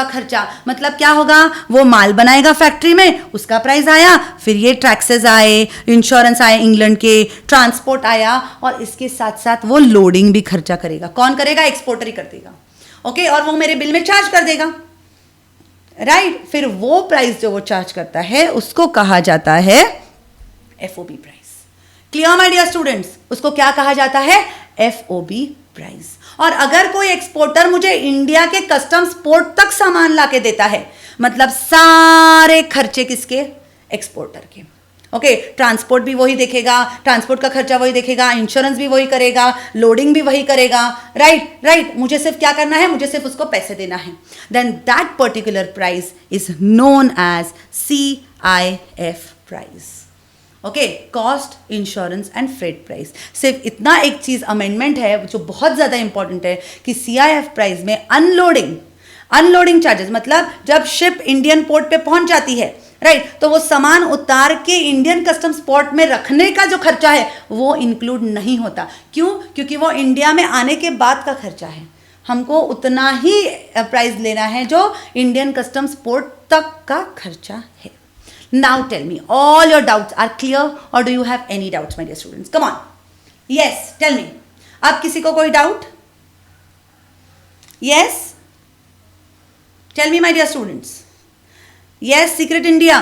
खर्चा, मतलब क्या होगा? वो माल बनाएगा फैक्ट्री में, उसका प्राइस आया, फिर ये टैक्सेस आए, इंश्योरेंस आए, इंग्लैंड के ट्रांसपोर्ट आया, और इसके साथ साथ वो लोडिंग भी खर्चा करेगा। कौन करेगा? एक्सपोर्टर ही कर देगा। ओके, और वो मेरे बिल में चार्ज कर देगा, राइट। फिर वो प्राइस जो वो चार्ज करता है उसको कहा जाता है FOB price. Clear my dear students? उसको क्या कहा जाता है? FOB price. और अगर कोई एक्सपोर्टर मुझे इंडिया के कस्टम्स पोर्ट तक सामान लाके देता है मतलब सारे खर्चे किसके? एक्सपोर्टर के। ओके, ट्रांसपोर्ट भी वही देखेगा, ट्रांसपोर्ट का खर्चा वही देखेगा, इंश्योरेंस भी वही करेगा, लोडिंग भी वही करेगा, राइट। मुझे सिर्फ क्या करना है? मुझे सिर्फ उसको पैसे देना है। Then that particular price is known as CIF price. Okay, cost insurance and freight price. सिर्फ इतना एक चीज अमेंडमेंट है जो बहुत ज्यादा इंपॉर्टेंट है कि CIF प्राइस में अनलोडिंग चार्जेस, मतलब जब शिप इंडियन पोर्ट पे पहुंच जाती है राइट तो वो सामान उतार के इंडियन कस्टम्स पोर्ट में रखने का जो खर्चा है वो इंक्लूड नहीं होता. क्यों? क्योंकि वो इंडिया में आने के बाद का खर्चा है. हमको उतना ही प्राइस लेना है जो इंडियन कस्टम्स पोर्ट तक का खर्चा है. Now tell me, all your doubts are clear और do you have any doubts my dear students? Come on, yes tell me. अब किसी को कोई doubt? Yes tell me my dear students. Yes secret India,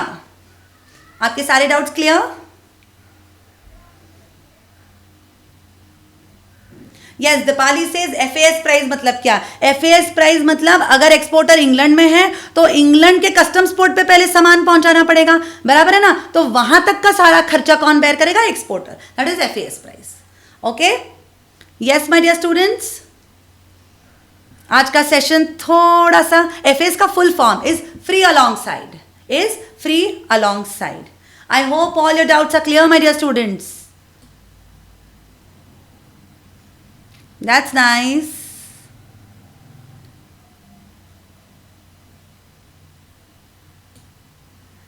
आपके सारे doubts clear? Yes Deepali says FAS price मतलब क्या? एफएएस price मतलब अगर एक्सपोर्टर इंग्लैंड में है तो इंग्लैंड के कस्टम्स पोर्ट पे पहले सामान पहुंचाना पड़ेगा, बराबर है ना? तो वहां तक का सारा खर्चा कौन बेयर करेगा? Exporter. That is FAS price. Okay, yes my dear students. आज का सेशन थोड़ा सा, एफएएस का full form is free alongside, is free alongside. I hope all your doubts are clear my dear students. That's nice.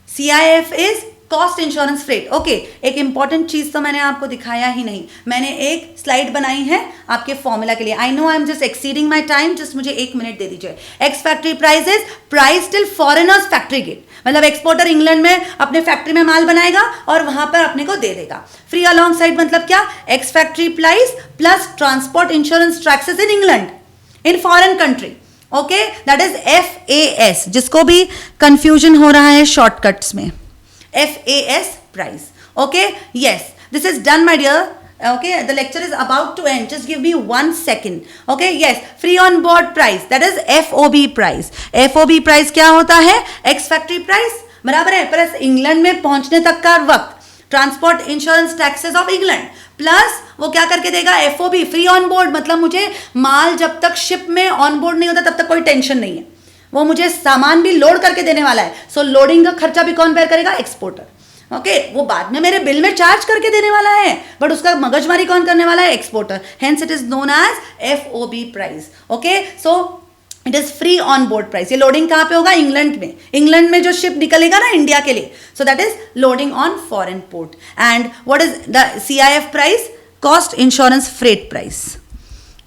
CIF is cost insurance freight. Okay, एक important चीज तो मैंने आपको दिखाया ही नहीं. मैंने एक स्लाइड बनाई है आपके फॉर्मूला के लिए. I know I am just exceeding my time, just मुझे 1 मिनट दे दीजिए. Ex factory price is price till foreigner's factory gate, मतलब एक्सपोर्टर इंग्लैंड में अपने फैक्ट्री में माल बनाएगा और वहां पर अपने को दे देगा. फ्री अलॉन्ग साइड मतलब क्या? X factory price plus transport insurance taxes in England in foreign country. Okay, that is FAS, जिसको भी कंफ्यूजन हो रहा है शॉर्टकट्स में. FAS price. Okay, yes, this is done my dear. Okay, the lecture is about to end, just give me 1 second. Okay, yes, free on board price, that is FOB price. FOB price क्या होता है? Ex factory price, बराबर है, plus England में पहुंचने तक का वक्त, transport insurance taxes of England, plus वो क्या करके देगा? FOB, फ्री ऑन बोर्ड, मतलब मुझे माल जब तक शिप में ऑन बोर्ड नहीं होता तब तक कोई टेंशन नहीं है, वो मुझे सामान भी लोड करके देने वाला है. सो लोडिंग का खर्चा भी कौन बेयर करेगा? एक्सपोर्टर. ओके, वो बाद में मेरे बिल में चार्ज करके देने वाला है, बट उसका मगजमारी कौन करने वाला है? Exporter. Hence it is known as FOB price. Okay, so it is free on board price. ये लोडिंग कहाँ पे होगा? इंग्लैंड में. इंग्लैंड में जो शिप निकलेगा ना इंडिया के लिए, so that is loading on foreign port. And what is the CIF price? Cost insurance freight price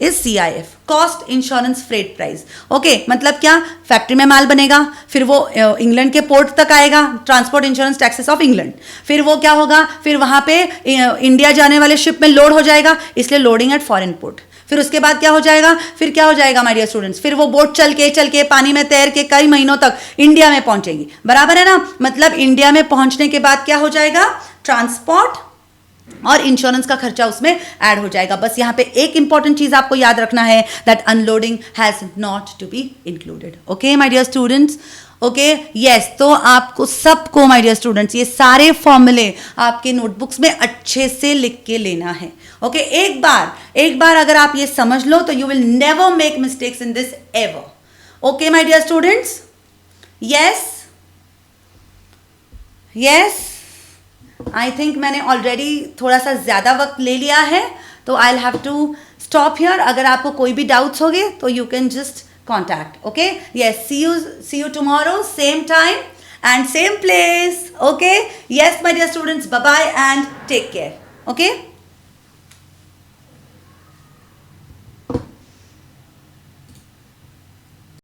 is CIF, cost insurance freight price. Okay, मतलब क्या? फैक्ट्री में माल बनेगा, फिर वो इंग्लैंड के पोर्ट तक आएगा, transport insurance taxes of England, फिर वो क्या होगा? फिर वहां पे इंडिया जाने वाले शिप में लोड हो जाएगा, इसलिए लोडिंग एट फॉरेन पोर्ट. फिर उसके बाद क्या हो जाएगा? फिर क्या हो जाएगा माय डियर स्टूडेंट्स? फिर वो बोट चल के पानी में तैर के कई महीनों तक इंडिया में पहुंचेगी, बराबर है ना? मतलब इंडिया में पहुंचने के बाद क्या हो जाएगा? ट्रांसपोर्ट और इंश्योरेंस का खर्चा उसमें ऐड हो जाएगा. बस यहां पे एक इंपॉर्टेंट चीज आपको याद रखना है, that unloading has not to be included. Okay my dear students. Okay, yes, तो आपको सबको माय डियर स्टूडेंट्स ये सारे फॉर्मूले आपके नोटबुक्स में अच्छे से लिख के लेना है. ओके, एक बार अगर आप ये समझ लो तो you will never make mistakes in this ever. Okay my dear students. Yes yes, I think मैंने ऑलरेडी थोड़ा सा ज़्यादा वक्त ले लिया है, तो I have to stop here. अगर आपको कोई भी डाउट्स होंगे तो you can just contact. Okay, yes, see you tomorrow same time and same place. Okay, yes my dear students, bye bye and take care. Okay.